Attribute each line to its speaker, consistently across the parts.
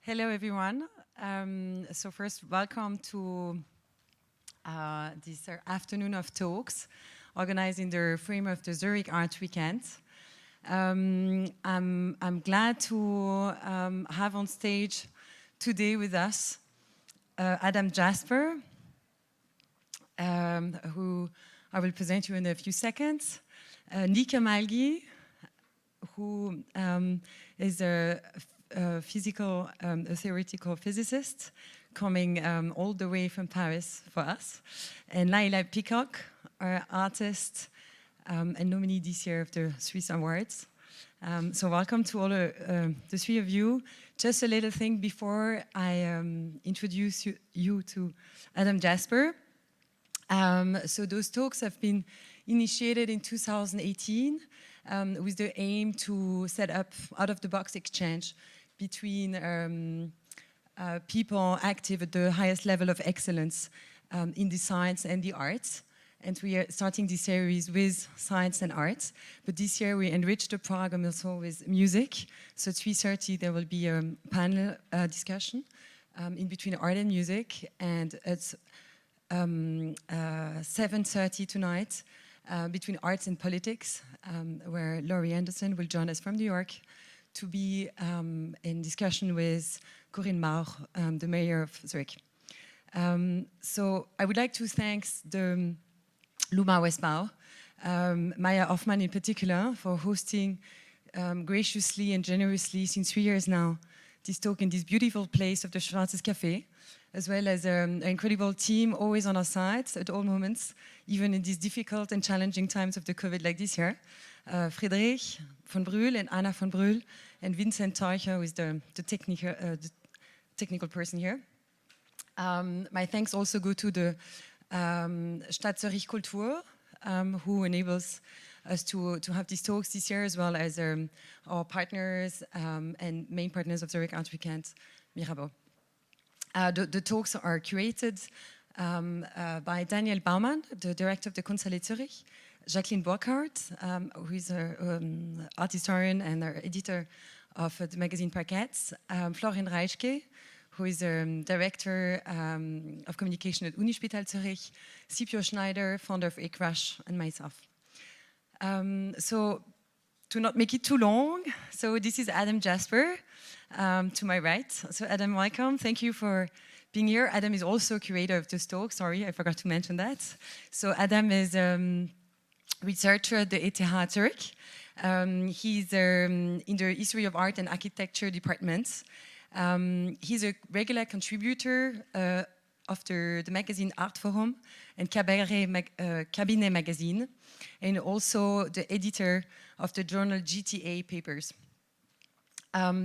Speaker 1: Hello, everyone. So first, welcome to this afternoon of talks organized in the frame of the Zurich Art Weekend. I'm glad to have on stage today with us Adam Jasper, who I will present you in a few seconds. Hamalgyi, who is a theoretical physicist coming all the way from Paris for us. And Leila Peacock, our artist and nominee this year of the Swiss Awards. So welcome to all the three of you. Just a little thing before I introduce you to Adam Jasper. So those talks have been initiated in 2018 with the aim to set up out-of-the-box exchange between people active at the highest level of excellence in the science and the arts. And we are starting this series with science and arts. But this year we enriched the program also with music. So at 3:30 there will be a panel discussion in between art and music. And at 7:30 tonight, between arts and politics, where Laurie Anderson will join us from New York to be in discussion with Corinne Maur, the mayor of Zurich. So I would like to thank the Luma Westbau, Maya Hoffmann in particular, for hosting graciously and generously since 3 years now this talk in this beautiful place of the Schwarzes Café, as well as an incredible team always on our side at all moments, even in these difficult and challenging times of the COVID like this year. Friedrich von Brühl and Anna von Brühl and Vincent Teucher, who is the technical person here. My thanks also go to the Stadt Zürich Kultur, who enables us to have these talks this year, as well as our partners and main partners of Zurich Art Weekend, Mirabeau. The talks are curated by Daniel Baumann, the director of the Kunsthalle Zürich, Jacqueline Burkhardt, who is an art historian and our editor of the magazine Parquets, Florian Reischke, who is director of communication at Unispital Zurich, Scipio Schneider, founder of eCrush, and myself. So to not make it too long, so this is Adam Jasper to my right. So Adam, welcome. Thank you for being here. Adam is also curator of this talk. Sorry, I forgot to mention that. So Adam is researcher at the ETH Zurich. He's in the History of Art and Architecture department. He's a regular contributor of the magazine Art Forum and Cabinet magazine, and also the editor of the journal GTA Papers.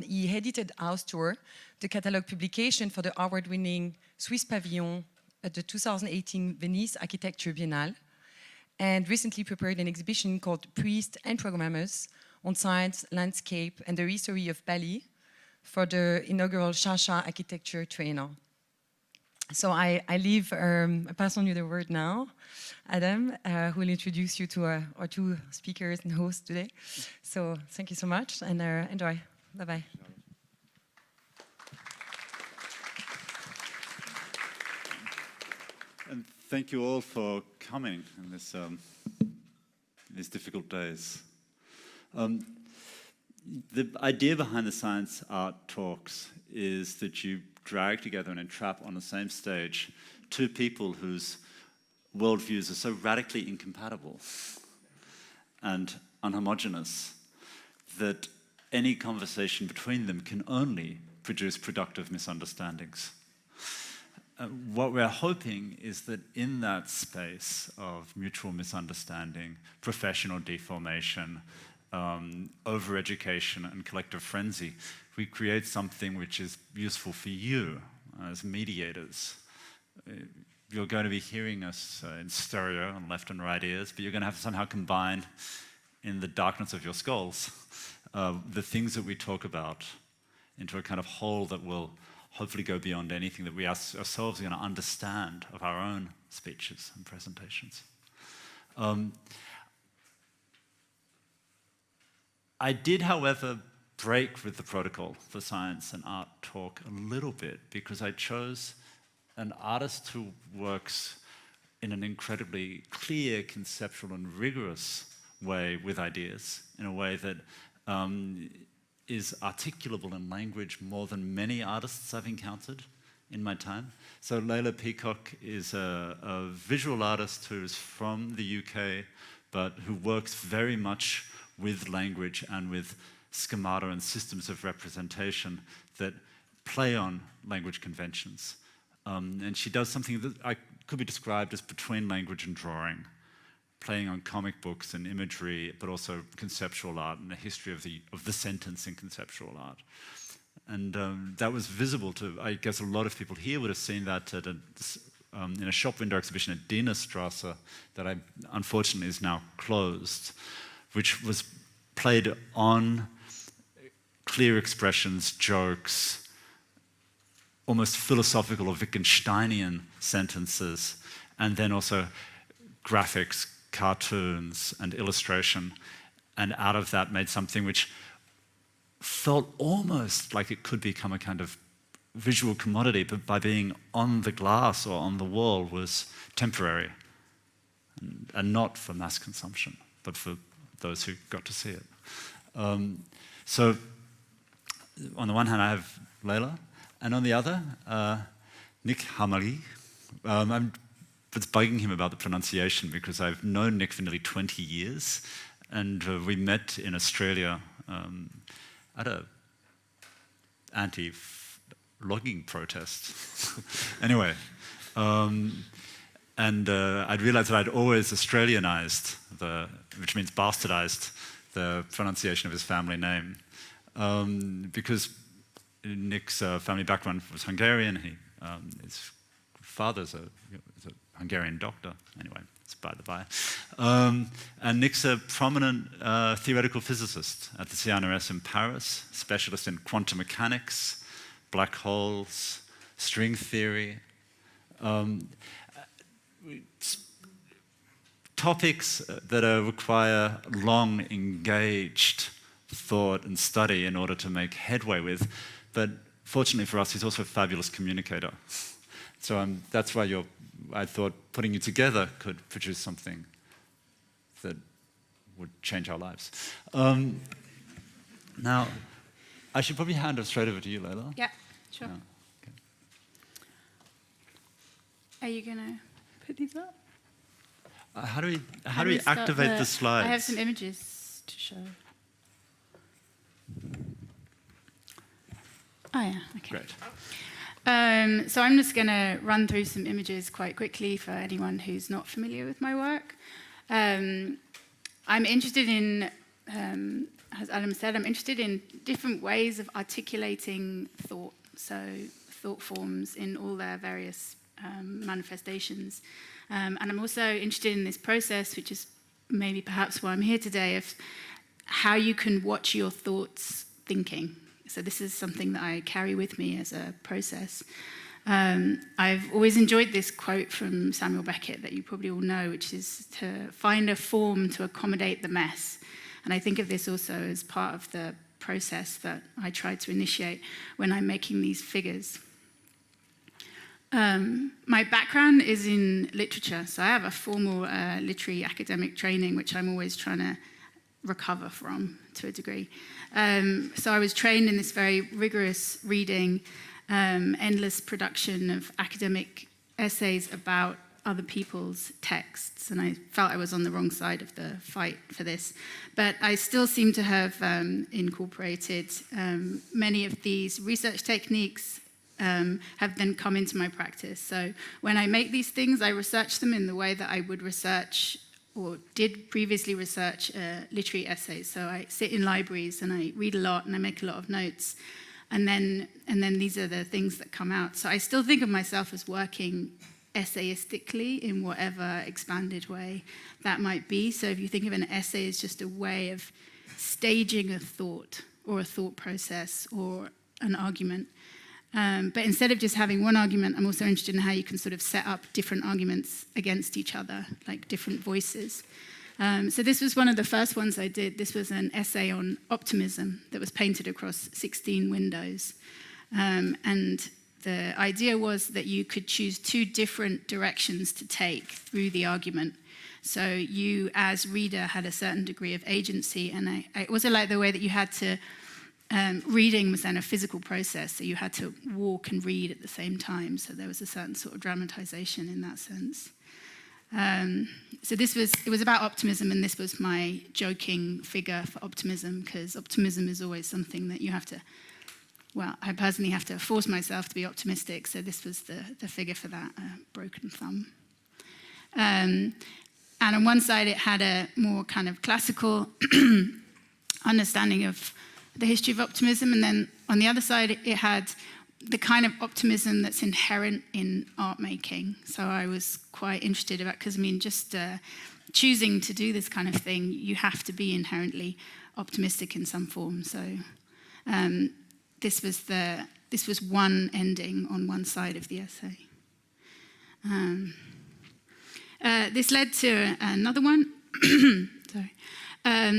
Speaker 1: He edited Austour, the catalogue publication for the award-winning Swiss Pavilion at the 2018 Venice Architecture Biennale, and recently prepared an exhibition called Priests and Programmers on Science, Landscape, and the History of Bali for the inaugural Shasha Architecture Triennial. So I pass on you the word now, Adam, who will introduce you to our two speakers and hosts today. So thank you so much, and enjoy. Bye-bye.
Speaker 2: And thank you all for coming in these difficult days. The idea behind the science art talks is that you drag together and entrap on the same stage two people whose worldviews are so radically incompatible and unhomogeneous that any conversation between them can only produce productive misunderstandings. What we're hoping is that in that space of mutual misunderstanding, professional deformation, over-education and collective frenzy, we create something which is useful for you as mediators. You're going to be hearing us in stereo on left and right ears, but you're going to have to somehow combine in the darkness of your skulls the things that we talk about into a kind of whole that will hopefully go beyond anything that we ourselves are going to understand of our own speeches and presentations. I did, however, break with the protocol for science and art talk a little bit, because I chose an artist who works in an incredibly clear, conceptual and rigorous way with ideas, in a way that is articulable in language more than many artists I've encountered in my time. So Leila Peacock is a visual artist who's from the UK, but who works very much with language and with schemata and systems of representation that play on language conventions. And she does something that could be described as between language and drawing, playing on comic books and imagery, but also conceptual art and the history of the sentence in conceptual art. And that was visible to, I guess, a lot of people here would have seen that at in a shop window exhibition at Dienerstrasse that unfortunately is now closed, which was played on clear expressions, jokes, almost philosophical or Wittgensteinian sentences, and then also graphics, cartoons, and illustration. And out of that made something which felt almost like it could become a kind of visual commodity, but by being on the glass or on the wall was temporary and not for mass consumption, but for those who got to see it. So on the one hand, I have Leila, and on the other, Nick Hamalgyi. I'm just bugging him about the pronunciation because I've known Nick for nearly 20 years, and we met in Australia at a anti-logging protest. Anyway, and I'd realized that I'd always Australianized, which means bastardized, the pronunciation of his family name, because Nick's family background was Hungarian. His father's a Hungarian doctor. Anyway, it's by the by. And Nick's a prominent theoretical physicist at the CNRS in Paris, specialist in quantum mechanics, black holes, string theory. Topics that require long, engaged thought and study in order to make headway with. But fortunately for us, he's also a fabulous communicator. So that's why I thought putting you together could produce something that would change our lives. Now, I should probably hand it straight over to you, Leila.
Speaker 3: Yeah, sure.
Speaker 2: Yeah, okay.
Speaker 3: Are you going to put these up?
Speaker 2: How do we activate the slides?
Speaker 3: I have some images to show. Oh yeah, okay.
Speaker 2: Great.
Speaker 3: So I'm just going to run through some images quite quickly for anyone who's not familiar with my work. I'm interested in, as Adam said, I'm interested in different ways of articulating thought, so thought forms in all their various manifestations. And I'm also interested in this process, which is maybe perhaps why I'm here today, of how you can watch your thoughts thinking. So this is something that I carry with me as a process. I've always enjoyed this quote from Samuel Beckett that you probably all know, which is to find a form to accommodate the mess. And I think of this also as part of the process that I try to initiate when I'm making these figures. My background is in literature, so I have a formal literary academic training, which I'm always trying to recover from to a degree. So I was trained in this very rigorous reading, endless production of academic essays about other people's texts, and I felt I was on the wrong side of the fight for this. But I still seem to have incorporated many of these research techniques have then come into my practice. So when I make these things, I research them in the way that I would research or did previously research literary essays. So I sit in libraries and I read a lot and I make a lot of notes. And then these are the things that come out. So I still think of myself as working essayistically in whatever expanded way that might be. So if you think of an essay as just a way of staging a thought or a thought process or an argument. But instead of just having one argument, I'm also interested in how you can sort of set up different arguments against each other, like different voices. So this was one of the first ones I did. This was an essay on optimism that was painted across 16 windows. And the idea was that you could choose two different directions to take through the argument. So you, as reader, had a certain degree of agency. And I also liked the way that you had to, reading was then a physical process. So you had to walk and read at the same time. So there was a certain sort of dramatization in that sense. So it was about optimism, and this was my joking figure for optimism, because optimism is always something that you have to, well, I personally have to force myself to be optimistic, so this was the figure for that, broken thumb. And on one side it had a more kind of classical understanding of the history of optimism, and then on the other side it had the kind of optimism that's inherent in art making. So I was quite interested about, because I mean, just choosing to do this kind of thing, you have to be inherently optimistic in some form. So this was one ending on one side of the essay. This led to another one. Sorry.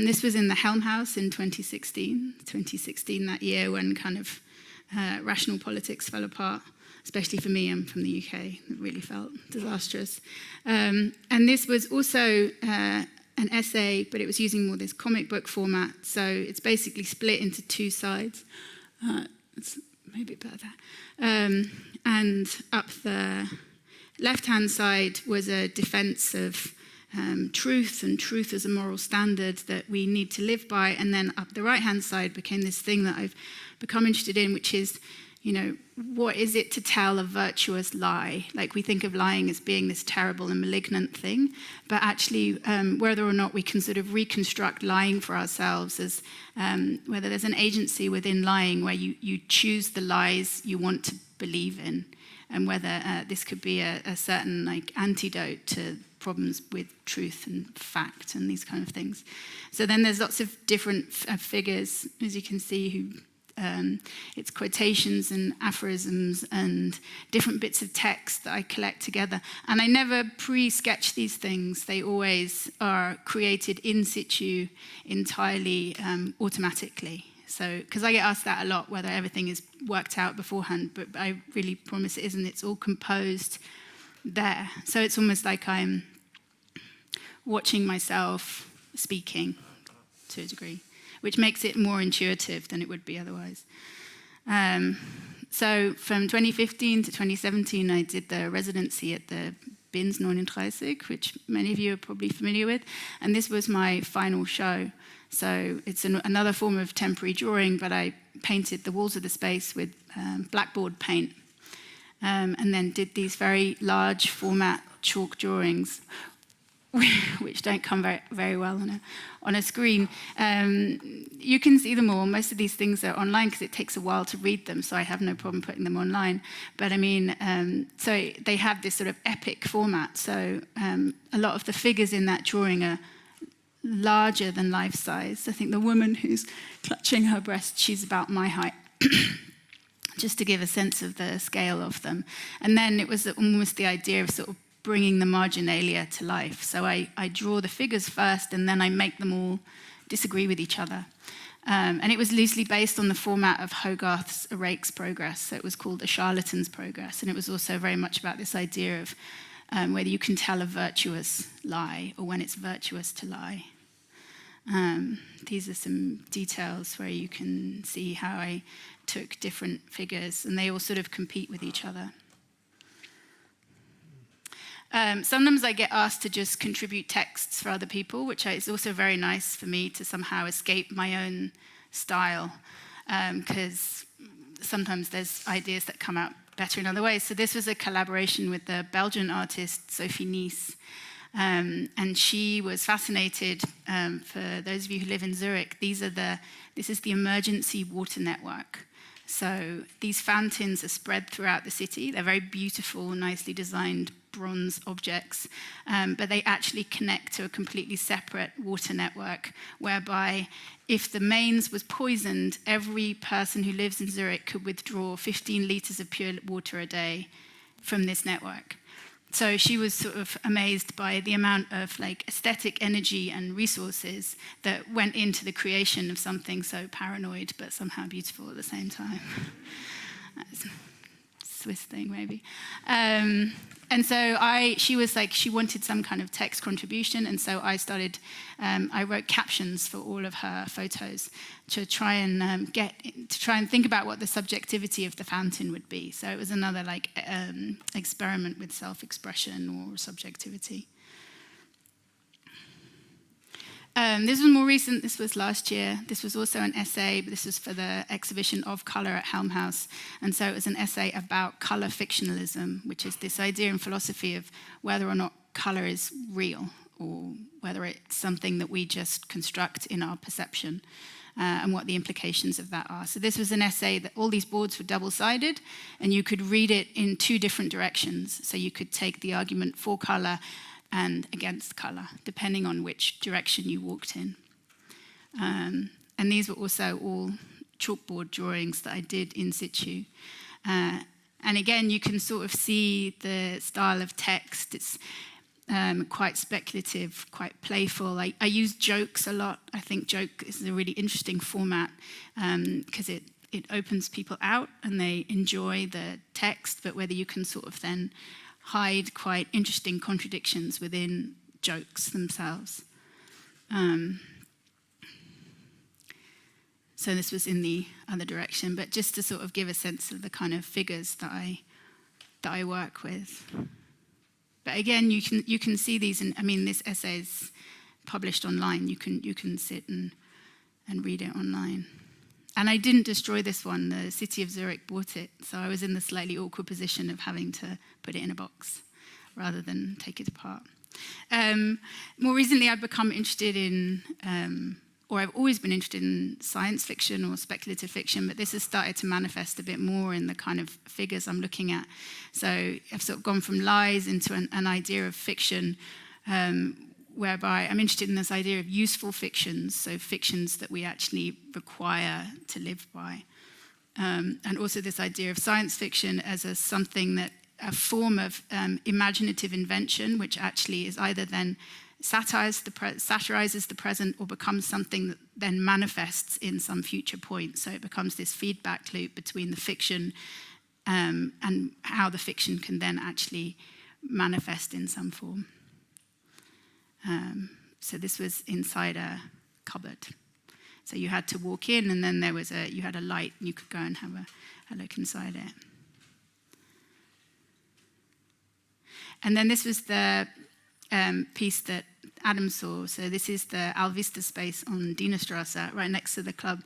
Speaker 3: This was in the Helmhaus in 2016, that year when kind of rational politics fell apart, especially for me. I'm from the UK. It really felt disastrous. And this was also an essay, but it was using more this comic book format. So it's basically split into two sides. It's maybe better. And up the left-hand side was a defense of truth, and truth as a moral standard that we need to live by. And then up the right-hand side became this thing that I've become interested in, which is, you know, what is it to tell a virtuous lie? Like, we think of lying as being this terrible and malignant thing, but actually whether or not we can sort of reconstruct lying for ourselves as whether there's an agency within lying where you choose the lies you want to believe in, and whether this could be a certain like antidote to problems with truth and fact and these kind of things. So then there's lots of different figures, as you can see, who it's quotations and aphorisms and different bits of text that I collect together. And I never pre-sketch these things. They always are created in situ, entirely automatically. So, because I get asked that a lot, whether everything is worked out beforehand, but I really promise it isn't. It's all composed there. So it's almost like I'm watching myself speaking to a degree, which makes it more intuitive than it would be otherwise. So from 2015 to 2017, I did the residency at the BINZ39, which many of you are probably familiar with, and this was my final show. So it's another form of temporary drawing, but I painted the walls of the space with blackboard paint, and then did these very large format chalk drawings, which don't come very, very well on a screen. You can see them all. Most of these things are online because it takes a while to read them, so I have no problem putting them online. But I mean, so they have this sort of epic format. So a lot of the figures in that drawing are larger than life size. I think the woman who's clutching her breast, she's about my height, just to give a sense of the scale of them. And then it was almost the idea of sort of bringing the marginalia to life. So I draw the figures first, and then I make them all disagree with each other. And it was loosely based on the format of Hogarth's A Rake's Progress. So it was called A Charlatan's Progress. And it was also very much about this idea of whether you can tell a virtuous lie or when it's virtuous to lie. These are some details where you can see how I took different figures, and they all sort of compete with each other. Sometimes I get asked to just contribute texts for other people, which is also very nice for me to somehow escape my own style, because sometimes there's ideas that come out better in other ways. So this was a collaboration with the Belgian artist Sophie Nice, and she was fascinated. For those of you who live in Zurich, this is the emergency water network. So these fountains are spread throughout the city. They're very beautiful, nicely designed bronze objects, but they actually connect to a completely separate water network, whereby if the mains was poisoned, every person who lives in Zurich could withdraw 15 litres of pure water a day from this network. So she was sort of amazed by the amount of like aesthetic energy and resources that went into the creation of something so paranoid but somehow beautiful at the same time. That's a Swiss thing, maybe. And so she was like, she wanted some kind of text contribution, and so I started, I wrote captions for all of her photos to try and think about what the subjectivity of the fountain would be. So it was another like experiment with self-expression or subjectivity. This was more recent, this was last year. This was also an essay, but this was for the exhibition of colour at Helmhaus. And so it was an essay about colour fictionalism, which is this idea in philosophy of whether or not colour is real, or whether it's something that we just construct in our perception, and what the implications of that are. So this was an essay that all these boards were double-sided, and you could read it in two different directions. So you could take the argument for colour and against colour, depending on which direction you walked in. And these were also all chalkboard drawings that I did in situ. And again, you can sort of see the style of text. It's quite speculative, quite playful. I use jokes a lot. I think joke is a really interesting format because it opens people out and they enjoy the text, but whether you can sort of then hide quite interesting contradictions within jokes themselves. So this was in the other direction, but just to sort of give a sense of the kind of figures that I work with. But again, you can see these, and I mean, this essay is published online. You can sit and read it online. And I didn't destroy this one. The city of Zurich bought it, so I was in the slightly awkward position of having to put it in a box rather than take it apart. More recently, I've become interested in, or I've always been interested in science fiction or speculative fiction, but this has started to manifest a bit more in the kind of figures I'm looking at. So I've sort of gone from lies into an idea of fiction, whereby I'm interested in this idea of useful fictions, so fictions that we actually require to live by. And also this idea of science fiction as a form of imaginative invention, which actually is either then satirizes the present or becomes something that then manifests in some future point. So it becomes this feedback loop between the fiction and how the fiction can then actually manifest in some form. So this was inside a cupboard. So you had to walk in, and then you had a light, and you could go and have a look inside it. And then this was the piece that Adam saw. So this is the Alvista space on Dienerstrasse, right next to the club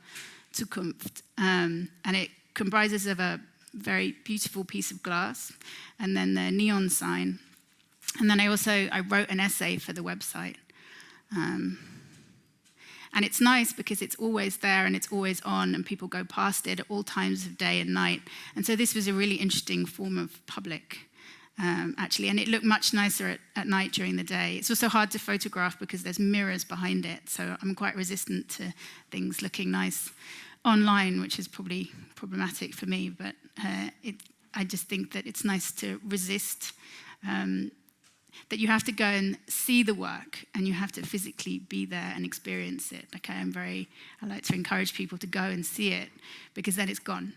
Speaker 3: Zukunft. And it comprises of a very beautiful piece of glass, and then the neon sign. And then I wrote an essay for the website. And it's nice because it's always there and it's always on, and people go past it at all times of day and night. And so this was a really interesting form of public, actually. And it looked much nicer at night during the day. It's also hard to photograph because there's mirrors behind it. So I'm quite resistant to things looking nice online, which is probably problematic for me. But I just think that it's nice to resist that you have to go and see the work and you have to physically be there and experience it. Okay, I like to encourage people to go and see it because then it's gone.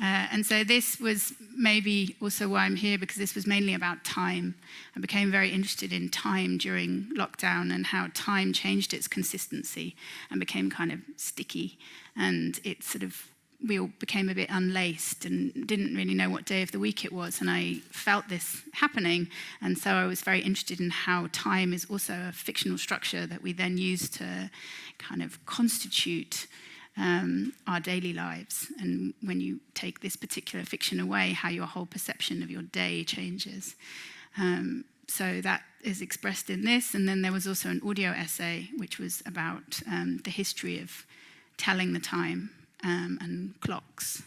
Speaker 3: And so this was maybe also why I'm here, because this was mainly about time. I became very interested in time during lockdown and how time changed its consistency and became kind of sticky, and it sort of, we all became a bit unlaced and didn't really know what day of the week it was, and I felt this happening, and so I was very interested in how time is also a fictional structure that we then use to kind of constitute our daily lives, and when you take this particular fiction away, how your whole perception of your day changes. So that is expressed in this, and then there was also an audio essay which was about the history of telling the time and clocks.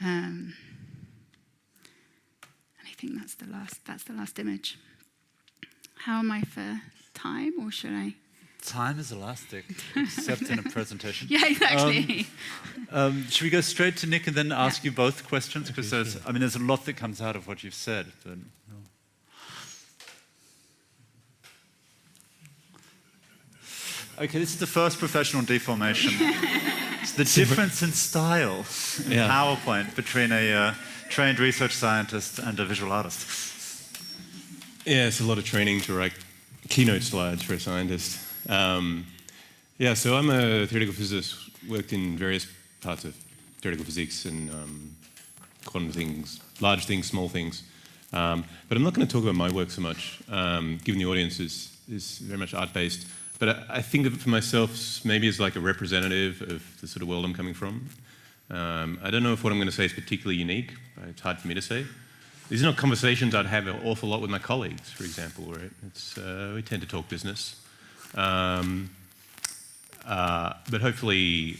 Speaker 3: And I think that's the last image. How am I for time, or should I
Speaker 2: Time is elastic, except in a presentation.
Speaker 3: Yeah, exactly.
Speaker 2: Should we go straight to Nick and then ask you both questions? Because there's a lot that comes out of what you've said. But, Okay, this is the first professional deformation. It's the difference in style in PowerPoint between a trained research scientist and a visual artist.
Speaker 4: Yeah, it's a lot of training to write keynote slides for a scientist. So I'm a theoretical physicist, worked in various parts of theoretical physics and quantum things, large things, small things. But I'm not going to talk about my work so much, given the audience is very much art-based. But I think of it for myself maybe as like a representative of the sort of world I'm coming from. I don't know if what I'm going to say is particularly unique. It's hard for me to say. These are not conversations I'd have an awful lot with my colleagues, for example, right? We tend to talk business. But hopefully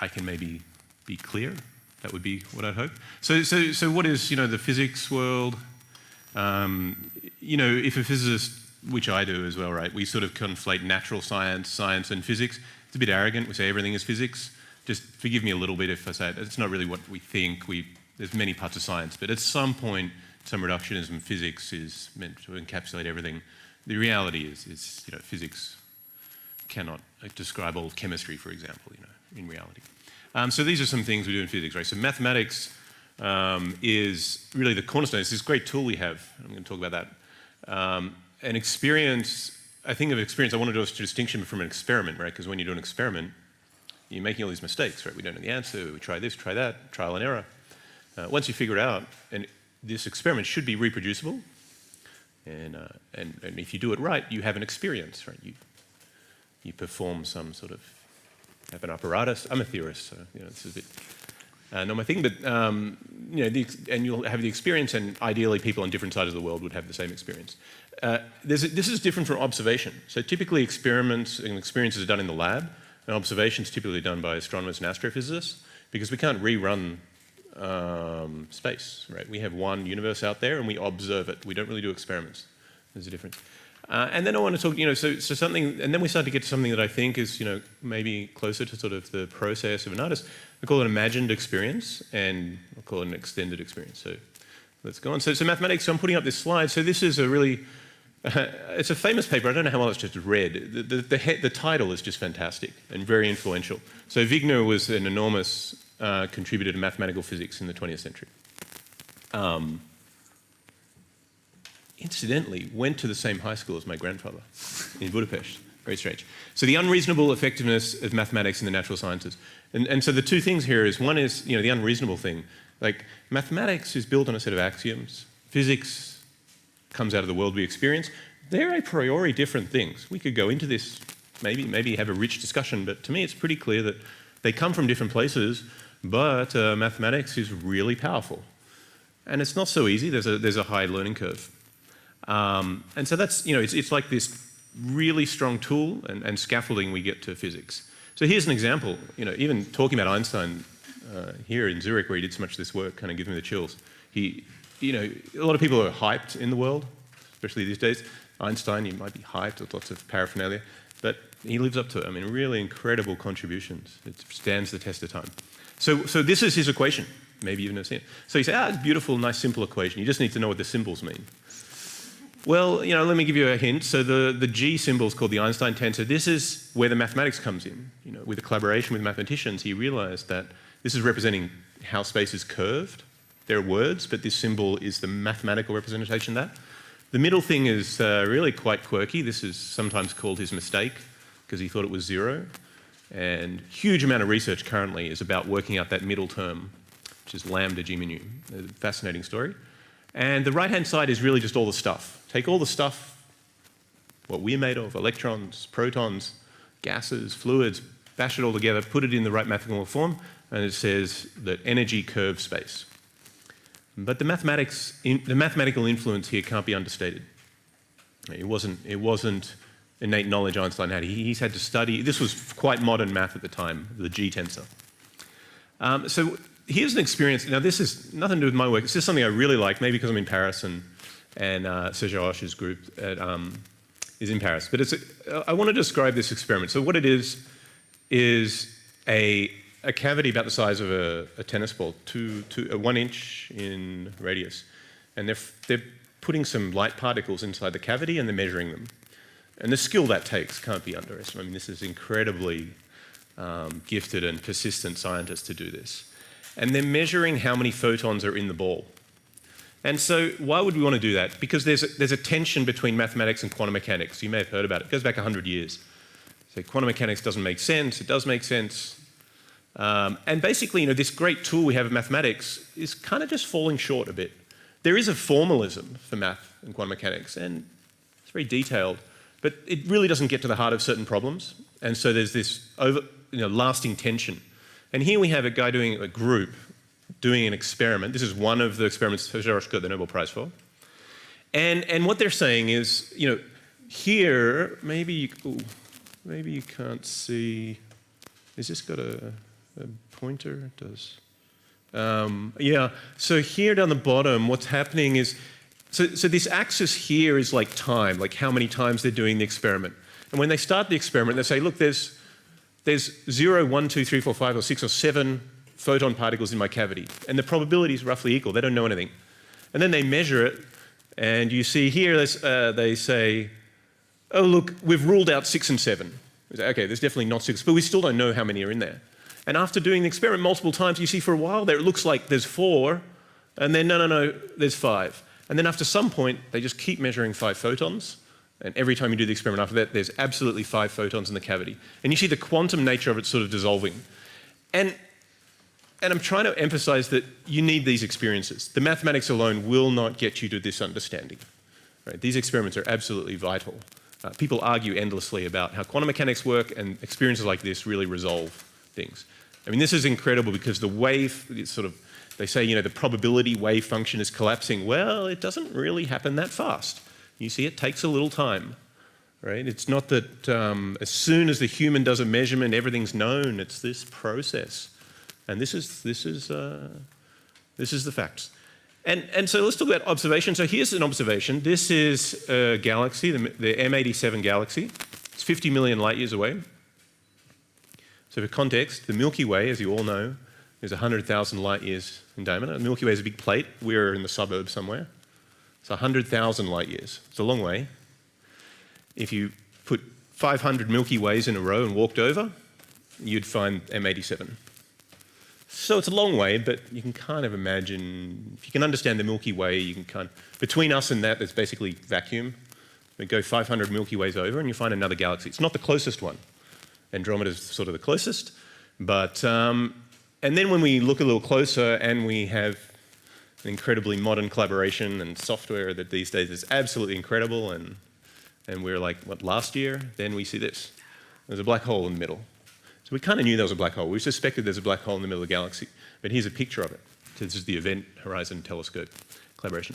Speaker 4: I can maybe be clear. That would be what I'd hope. So what is, the physics world? If a physicist, which I do as well, right? We sort of conflate natural science and physics. It's a bit arrogant. We say everything is physics. Just forgive me a little bit if I say it. It's not really what we think. There's many parts of science, but at some point, some reductionism physics is meant to encapsulate everything. The reality is physics cannot describe all of chemistry, for example, in reality. So these are some things we do in physics, right? So mathematics is really the cornerstone. It's this great tool we have. I'm going to talk about that. An experience, I think of experience, I want to do a distinction from an experiment, right? Because when you do an experiment, you're making all these mistakes, right? We don't know the answer, we try this, try that, trial and error. Once you figure it out, and this experiment should be reproducible, and if you do it right, you have an experience, right? You perform some sort of, have an apparatus. I'm a theorist, so it's a bit not my thing, but and you'll have the experience, and ideally people on different sides of the world would have the same experience. This is different from observation. So typically experiments and experiences are done in the lab, and observations typically done by astronomers and astrophysicists, because we can't rerun space, right? We have one universe out there, and we observe it. We don't really do experiments. There's a difference. And then I want to talk, so something, and then we start to get to something that I think is, maybe closer to sort of the process of an artist. I call it an imagined experience, and I'll call it an extended experience. So let's go on. So mathematics, so I'm putting up this slide. So this is a really, it's a famous paper. I don't know how well it's just read. The title is just fantastic and very influential. So Wigner was an enormous contributor to mathematical physics in the 20th century. Incidentally, went to the same high school as my grandfather in Budapest. Very strange. So the unreasonable effectiveness of mathematics in the natural sciences. And so the two things here is, one is, the unreasonable thing. Like, mathematics is built on a set of axioms. Physics comes out of the world we experience. They're a priori different things. We could go into this, maybe have a rich discussion, but to me it's pretty clear that they come from different places, but mathematics is really powerful. And it's not so easy. There's a high learning curve. And so that's, it's like this really strong tool and scaffolding we get to physics. So here's an example, even talking about Einstein here in Zurich, where he did so much of this work, kind of gives me the chills. A lot of people are hyped in the world, especially these days. Einstein, he might be hyped with lots of paraphernalia, but he lives up to it. I mean, really incredible contributions. It stands the test of time. So this is his equation. Maybe you've never seen it. So you say, it's a beautiful, nice, simple equation. You just need to know what the symbols mean. Well, let me give you a hint. So the G symbol is called the Einstein tensor. This is where the mathematics comes in. With the collaboration with mathematicians, he realized that this is representing how space is curved. There are words, but this symbol is the mathematical representation of that. The middle thing is really quite quirky. This is sometimes called his mistake, because he thought it was 0. And huge amount of research currently is about working out that middle term, which is lambda G mu. A fascinating story. And the right-hand side is really just all the stuff. Take all the stuff, what we're made of, electrons, protons, gases, fluids, bash it all together, put it in the right mathematical form, and it says that energy curves space. But the mathematical influence here can't be understated. It wasn't innate knowledge Einstein had. He's had to study. This was quite modern math at the time, the G tensor. So here's an experience. Now, this is nothing to do with my work. It's just something I really like, maybe because I'm in Paris and Serge Roche's group in Paris. But I want to describe this experiment. So what it is a cavity about the size of a tennis ball, 1 inch in radius. And they're putting some light particles inside the cavity and they're measuring them. And the skill that takes can't be underestimated. I mean, this is incredibly gifted and persistent scientists to do this. And they're measuring how many photons are in the ball. And so why would we want to do that? Because there's a tension between mathematics and quantum mechanics. You may have heard about it. It goes back 100 years. So quantum mechanics doesn't make sense. It does make sense. And basically, this great tool we have of mathematics is kind of just falling short a bit. There is a formalism for math and quantum mechanics, and it's very detailed, but it really doesn't get to the heart of certain problems. And so there's this lasting tension. And here we have a guy doing a group doing an experiment. This is one of the experiments Zurich got the Nobel Prize for. And what they're saying is, here, maybe you can't see. Has this got a pointer? It does. Yeah, so here down the bottom, what's happening is, so this axis here is like time, like how many times they're doing the experiment. And when they start the experiment, they say, look, there's 0, 1, 2, 3, 4, 5, or 6, or 7 photon particles in my cavity. And the probability is roughly equal. They don't know anything. And then they measure it, and you see here, they say, oh, look, we've ruled out 6 and 7. We say, okay, there's definitely not 6, but we still don't know how many are in there. And after doing the experiment multiple times, you see for a while there, it looks like there's 4, and then no, there's 5. And then after some point, they just keep measuring 5 photons, and every time you do the experiment after that, there's absolutely 5 photons in the cavity. And you see the quantum nature of it sort of dissolving. And I'm trying to emphasize that you need these experiences. The mathematics alone will not get you to this understanding. Right? These experiments are absolutely vital. People argue endlessly about how quantum mechanics work, and experiences like this really resolve things. I mean, this is incredible because the wave, they say, the probability wave function is collapsing. Well, it doesn't really happen that fast. You see, it takes a little time, right? It's not that as soon as the human does a measurement, everything's known. It's this process. And this is the facts. And so let's talk about observation. So here's an observation. This is a galaxy, the M87 galaxy. It's 50 million light years away. So for context, the Milky Way, as you all know, is 100,000 light years in diameter. The Milky Way is a big plate. We're in the suburbs somewhere. It's 100,000 light years. It's a long way. If you put 500 Milky Ways in a row and walked over, you'd find M87. So it's a long way, but you can kind of imagine, if you can understand the Milky Way, you can between us and that, there's basically vacuum. We go 500 Milky Ways over and you find another galaxy. It's not the closest one. Andromeda is sort of the closest, but and then when we look a little closer and we have an incredibly modern collaboration and software that these days is absolutely incredible, and we're like, what, last year? Then we see this. There's a black hole in the middle. So we kind of knew there was a black hole. We suspected there's a black hole in the middle of the galaxy, but here's a picture of it. So this is the Event Horizon Telescope collaboration.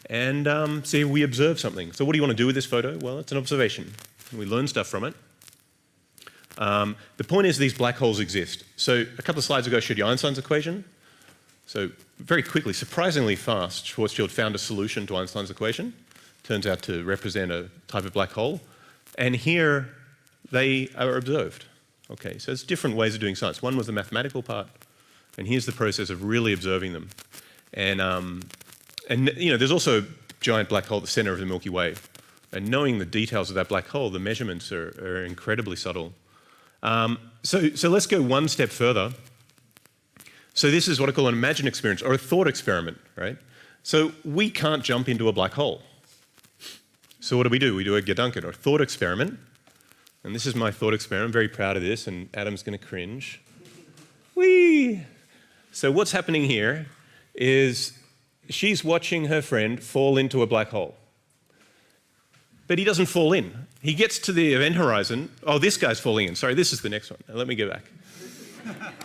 Speaker 4: And see, we observed something. So what do you want to do with this photo? Well, it's an observation. We learn stuff from it. The point is these black holes exist. So a couple of slides ago I showed you Einstein's equation. So very quickly, surprisingly fast, Schwarzschild found a solution to Einstein's equation. Turns out to represent a type of black hole. And here they are observed. Okay, so there's different ways of doing science. One was the mathematical part, and here's the process of really observing them. And there's also a giant black hole at the center of the Milky Way. And knowing the details of that black hole, the measurements are incredibly subtle. So let's go one step further. So this is what I call an imagined experience, or a thought experiment, right? So we can't jump into a black hole. So what do? We do a Gedanken, or thought experiment. And this is my thought experiment. I'm very proud of this, and Adam's going to cringe. Whee! So what's happening here is she's watching her friend fall into a black hole. But he doesn't fall in. He gets to the event horizon. Oh, this guy's falling in. Sorry, this is the next one. Now, let me go back.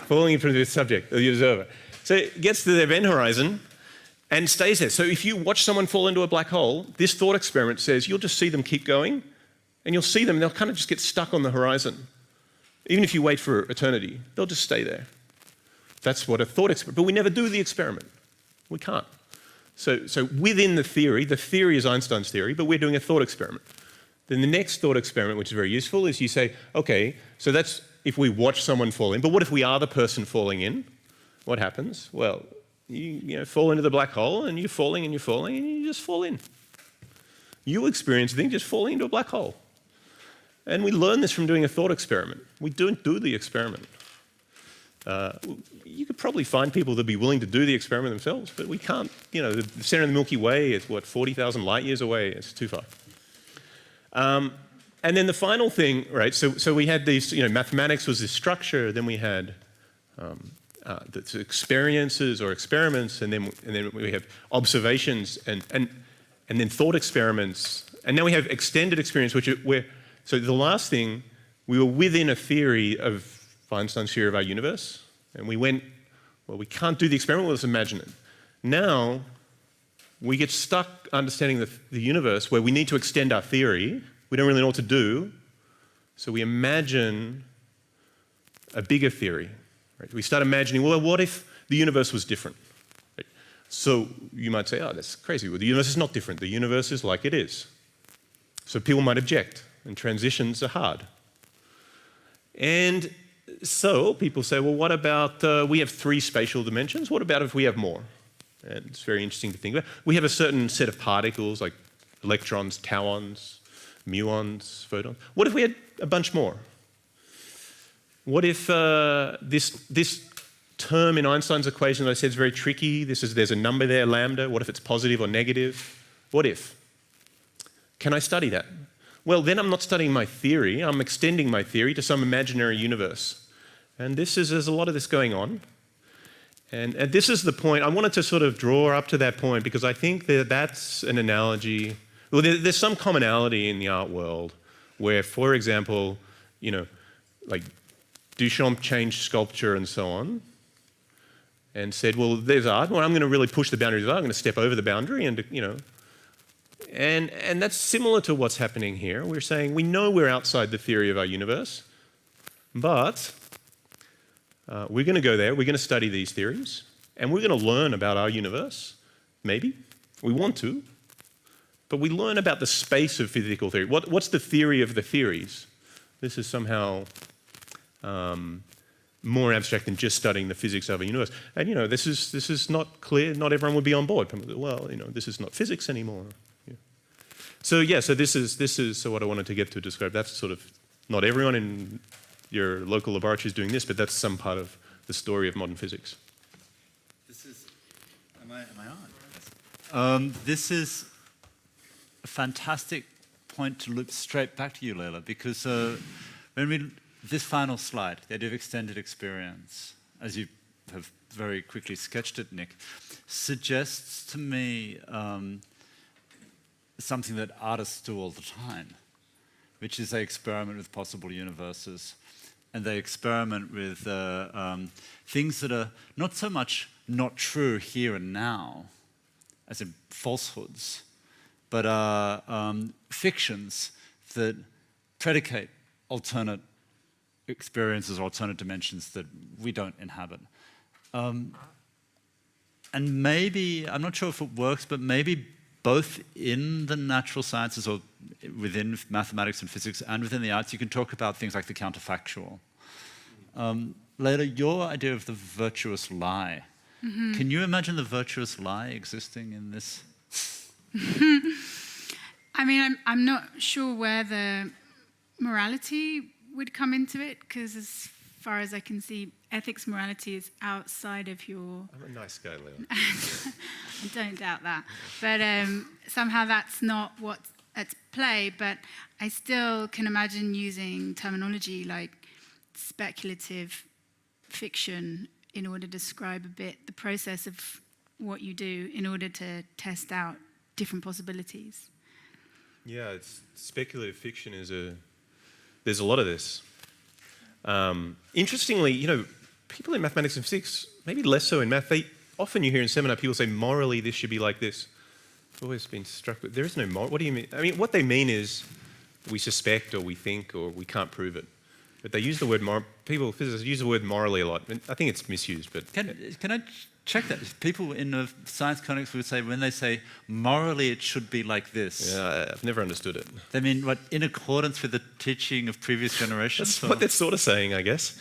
Speaker 4: Falling into the subject, the observer. So it gets to the event horizon and stays there. So if you watch someone fall into a black hole, this thought experiment says you'll just see them keep going, and you'll see them, they'll kind of just get stuck on the horizon. Even if you wait for eternity, they'll just stay there. That's what a thought experiment, but we never do the experiment. We can't. So within the theory is Einstein's theory, but we're doing a thought experiment. then the next thought experiment, which is very useful, is you say, okay, so that's if we watch someone fall in, but what if we are the person falling in? What happens? Well, you fall into the black hole, and you're falling, and you just fall in. You experience a thing just falling into a black hole. And we learn this from doing a thought experiment. We don't do the experiment. You could probably find people that'd be willing to do the experiment themselves, but we can't. The center of the Milky Way is, 40,000 light years away? It's too far. And then the final thing, right, so we had these, mathematics was this structure, then we had the experiences or experiments, and then we have observations and then thought experiments, and now we have extended experience, so the last thing, we were within a theory of Einstein's theory of our universe, and we went, well, we can't do the experiment, let's imagine it. Now, we get stuck understanding the universe where we need to extend our theory. We don't really know what to do, so we imagine a bigger theory. Right? We start imagining, well, what if the universe was different? Right? So you might say, oh, that's crazy. Well, the universe is not different. The universe is like it is. So people might object, and transitions are hard. And so people say, well, what about, we have 3 spatial dimensions. What about if we have more? And it's very interesting to think about. We have a certain set of particles, like electrons, tauons, muons, photons. What if we had a bunch more? What if this term in Einstein's equation that I said is very tricky, there's a number there, lambda, what if it's positive or negative? What if? Can I study that? Well, then I'm not studying my theory, I'm extending my theory to some imaginary universe. And there's a lot of this going on. And this is the point, I wanted to sort of draw up to that point because I think that that's an analogy. Well, there's some commonality in the art world where, for example, like Duchamp changed sculpture and so on and said, well, there's art. Well, I'm going to really push the boundaries of art. I'm going to step over the boundary and, And that's similar to what's happening here. We're saying we know we're outside the theory of our universe, but we're going to go there, we're going to study these theories, and we're going to learn about our universe, maybe. We want to. But we learn about the space of physical theory. What's the theory of the theories? This is somehow more abstract than just studying the physics of a universe. And this is not clear. Not everyone would be on board. Well, this is not physics anymore. Yeah. So this is what I wanted to get to describe. That's sort of not everyone in your local laboratory is doing this, but that's some part of the story of modern physics.
Speaker 2: Am I on? This is a fantastic point to loop straight back to you, Leila, because this final slide, the idea of extended experience, as you have very quickly sketched it, Nick, suggests to me something that artists do all the time, which is they experiment with possible universes, and they experiment with things that are not so much not true here and now, as in falsehoods, but are fictions that predicate alternate experiences or alternate dimensions that we don't inhabit. And maybe, I'm not sure if it works, but maybe both in the natural sciences or within mathematics and physics and within the arts, you can talk about things like the counterfactual. Leila, your idea of the virtuous lie, can you imagine the virtuous lie existing in this?
Speaker 3: I mean, I'm not sure where the morality would come into it, because as far as I can see, ethics, morality is outside of your...
Speaker 4: I'm a nice guy, Leila.
Speaker 3: I don't doubt that. But somehow that's not what's at play, but I still can imagine using terminology like speculative fiction in order to describe a bit the process of what you do in order to test out different possibilities.
Speaker 4: Yeah, speculative fiction there's a lot of this. Interestingly, people in mathematics and physics, maybe less so in math, often you hear in seminar people say, morally this should be like this. I've always been struck with, there is no moral. What do you mean? I mean, what they mean is we suspect or we think or we can't prove it. But they use the word people, physicists, use the word morally a lot. I think it's misused, but...
Speaker 2: Can I check that? People in the science context would say, when they say morally it should be like this.
Speaker 4: Yeah, I've never understood it.
Speaker 2: They mean, what, in accordance with the teaching of previous generations?
Speaker 4: That's what they're sort of saying, I guess.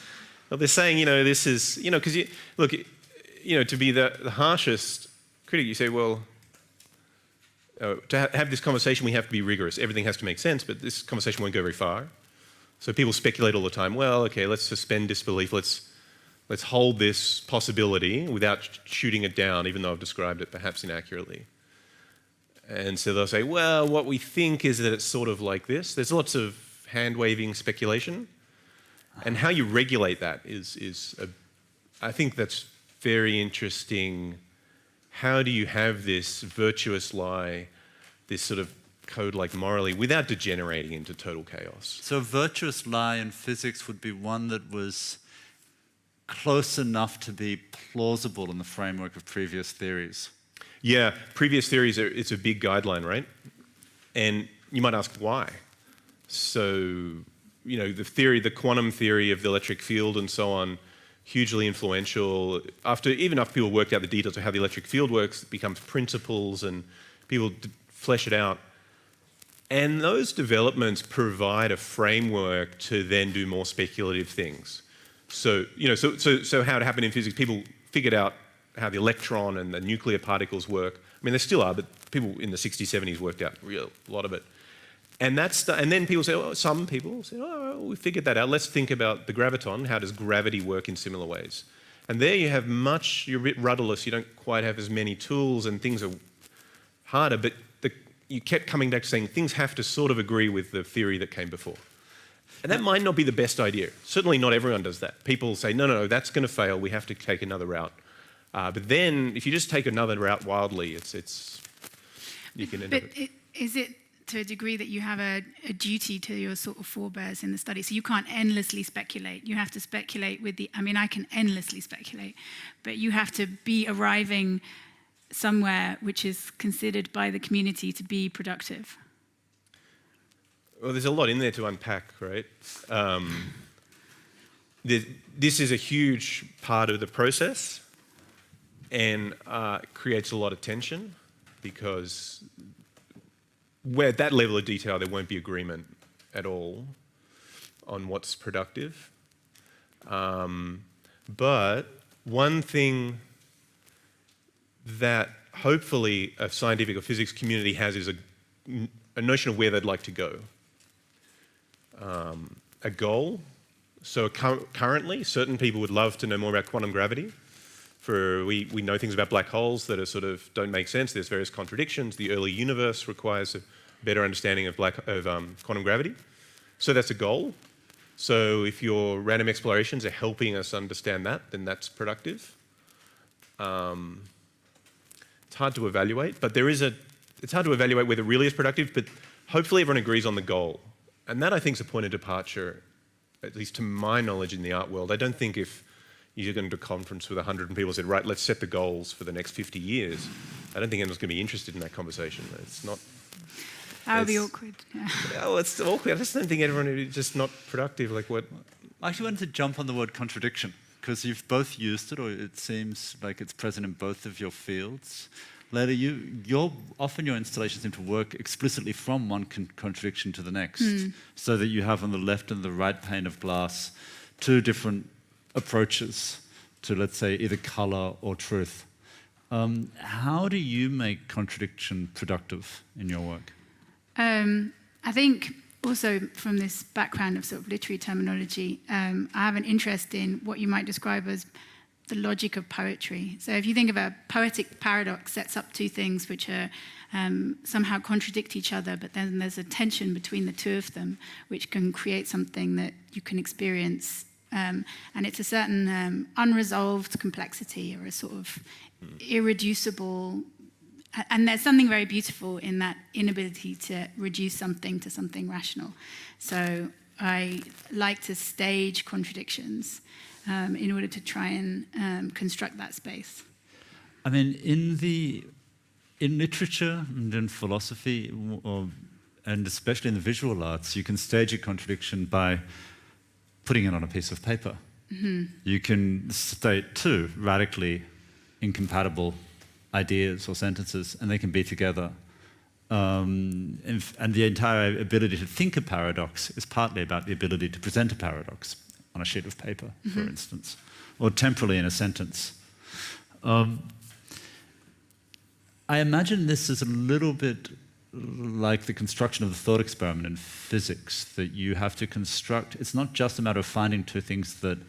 Speaker 4: Well, they're saying, this is, because look, to be the harshest critic, you say, well, to have this conversation, we have to be rigorous. Everything has to make sense, but this conversation won't go very far. So people speculate all the time. Well, okay, let's suspend disbelief. Let's hold this possibility without shooting it down, even though I've described it perhaps inaccurately. And so they'll say, well, what we think is that it's sort of like this. There's lots of hand-waving speculation. And how you regulate that I think that's very interesting. How do you have this virtuous lie, this sort of code like morally, without degenerating into total chaos?
Speaker 2: So a virtuous lie in physics would be one that was close enough to be plausible in the framework of previous theories.
Speaker 4: Yeah, previous theories, it's a big guideline, right? And you might ask why. So, the quantum theory of the electric field and so on, hugely influential. Even after people worked out the details of how the electric field works, it becomes principles and people flesh it out. And those developments provide a framework to then do more speculative things. So how it happened in physics, people figured out how the electron and the nuclear particles work. I mean, there still are, but people in the 60s, 70s worked out a lot of it. And then people say, some people say, we figured that out. Let's think about the graviton. How does gravity work in similar ways? And there you have you're a bit rudderless. You don't quite have as many tools and things are harder, but you kept coming back to saying things have to sort of agree with the theory that came before. And that might not be the best idea. Certainly not everyone does that. People say, no, that's going to fail. We have to take another route. But then if you just take another route wildly, you can end up...
Speaker 3: But is it to a degree that you have a duty to your sort of forebears in the study? So you can't endlessly speculate. You have to speculate I can endlessly speculate, but you have to be arriving somewhere which is considered by the community to be productive.
Speaker 4: Well, there's a lot in there to unpack, right? This is a huge part of the process and creates a lot of tension because where at that level of detail there won't be agreement at all on what's productive. But one thing that hopefully a scientific or physics community has is a notion of where they'd like to go. A goal. So currently, certain people would love to know more about quantum gravity. We know things about black holes that are don't make sense. There's various contradictions. The early universe requires a better understanding of quantum gravity. So that's a goal. So if your random explorations are helping us understand that, then that's productive. It's hard to evaluate, but it's hard to evaluate whether it really is productive, but hopefully everyone agrees on the goal. And that, I think, is a point of departure, at least to my knowledge in the art world. I don't think if you're going to a conference with 100 people and said, right, let's set the goals for the next 50 years, I don't think anyone's going to be interested in that conversation. It's not...
Speaker 3: That would be awkward. Yeah.
Speaker 4: Oh, it's awkward. I just don't think everyone is just not productive. Like what?
Speaker 2: I actually wanted to jump on the word contradiction, because you've both used it, or it seems like it's present in both of your fields. Leila, often your installations seem to work explicitly from one contradiction to the next, so that you have on the left and the right pane of glass two different approaches to, let's say, either color or truth. How do you make contradiction productive in your work?
Speaker 3: I think also from this background of sort of literary terminology, I have an interest in what you might describe as the logic of poetry. So if you think of a poetic paradox, sets up two things which are somehow contradict each other, but then there's a tension between the two of them, which can create something that you can experience. And it's a certain unresolved complexity, or a sort of irreducible. And there's something very beautiful in that inability to reduce something to something rational. So I like to stage contradictions in order to try and construct that space.
Speaker 2: I mean, in literature and in philosophy, and especially in the visual arts, you can stage a contradiction by putting it on a piece of paper. You can state two radically incompatible ideas or sentences, and they can be together. And the entire ability to think a paradox is partly about the ability to present a paradox on a sheet of paper, for instance, or temporally in a sentence. I imagine this is a little bit like the construction of the thought experiment in physics, that you have to construct. It's not just a matter of finding two things that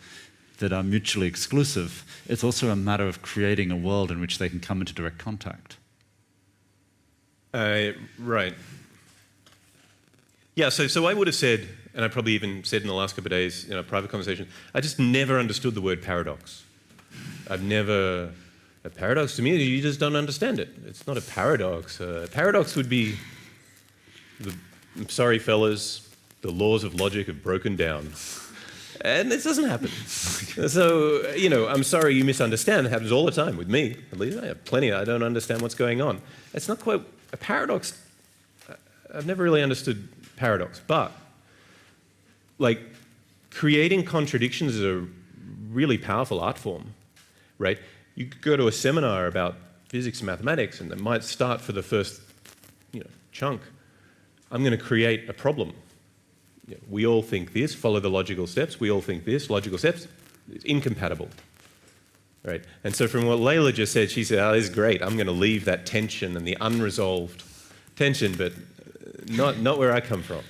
Speaker 2: are mutually exclusive. It's also a matter of creating a world in which they can come into direct contact.
Speaker 4: Right. Yeah, so I would have said, and I probably even said in the last couple of days in a private conversation, I just never understood the word paradox. A paradox to me, you just don't understand it. It's not a paradox. A paradox would be, I'm sorry fellas, the laws of logic have broken down. And this doesn't happen. So, I'm sorry you misunderstand. It happens all the time with me. At least I have plenty. I don't understand what's going on. It's not quite a paradox. I've never really understood paradox. But, creating contradictions is a really powerful art form, right? You could go to a seminar about physics and mathematics, and it might start for the first, chunk. I'm going to create a problem. We all think this, follow the logical steps. We all think this, logical steps. It's incompatible, right? And so from what Leila just said, she said, this is great. I'm going to leave that tension and the unresolved tension, but not where I come from.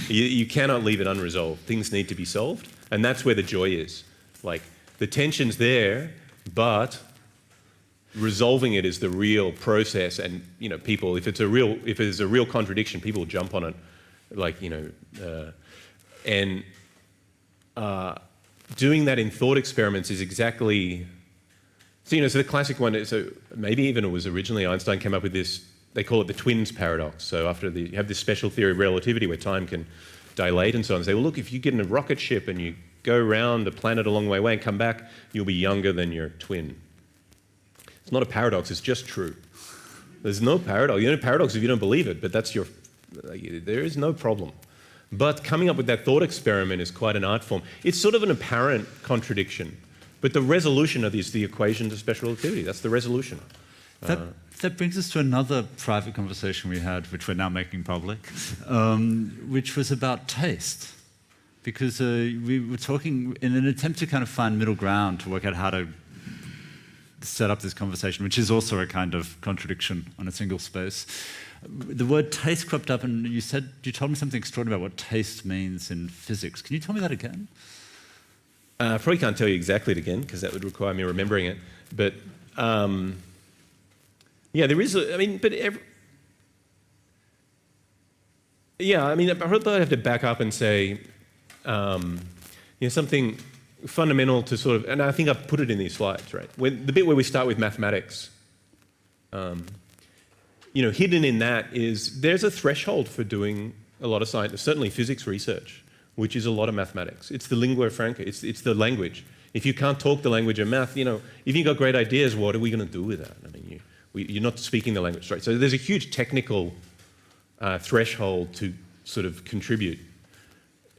Speaker 4: You cannot leave it unresolved. Things need to be solved, and that's where the joy is. The tension's there, but resolving it is the real process. And people, if there's a real contradiction, people jump on it, doing that in thought experiments is exactly. So the classic one. So maybe even it was originally Einstein came up with this. They call it the twins paradox. So you have this special theory of relativity where time can dilate and so on. They say, well, look, if you get in a rocket ship and you go around the planet a long way away and come back, you'll be younger than your twin. It's not a paradox, it's just true. There's no paradox. You know, paradox if you don't believe it, but there is no problem. But coming up with that thought experiment is quite an art form. It's sort of an apparent contradiction, but the resolution of the equations of special relativity. That's the resolution.
Speaker 2: That brings us to another private conversation we had, which we're now making public, which was about taste. Because we were talking in an attempt to kind of find middle ground to work out how to set up this conversation, which is also a kind of contradiction on a single space. The word taste cropped up, and you told me something extraordinary about what taste means in physics. Can you tell me that again?
Speaker 4: I probably can't tell you exactly it again, because that would require me remembering it. But yeah, there is. I probably have to back up and say, something fundamental to sort of, and I think I've put it in these slides, right? The bit where we start with mathematics, hidden in that is there's a threshold for doing a lot of science, certainly physics research, which is a lot of mathematics. It's the lingua franca, it's the language. If you can't talk the language of math, if you've got great ideas, what are we going to do with that? You're not speaking the language, right? So there's a huge technical threshold to sort of contribute.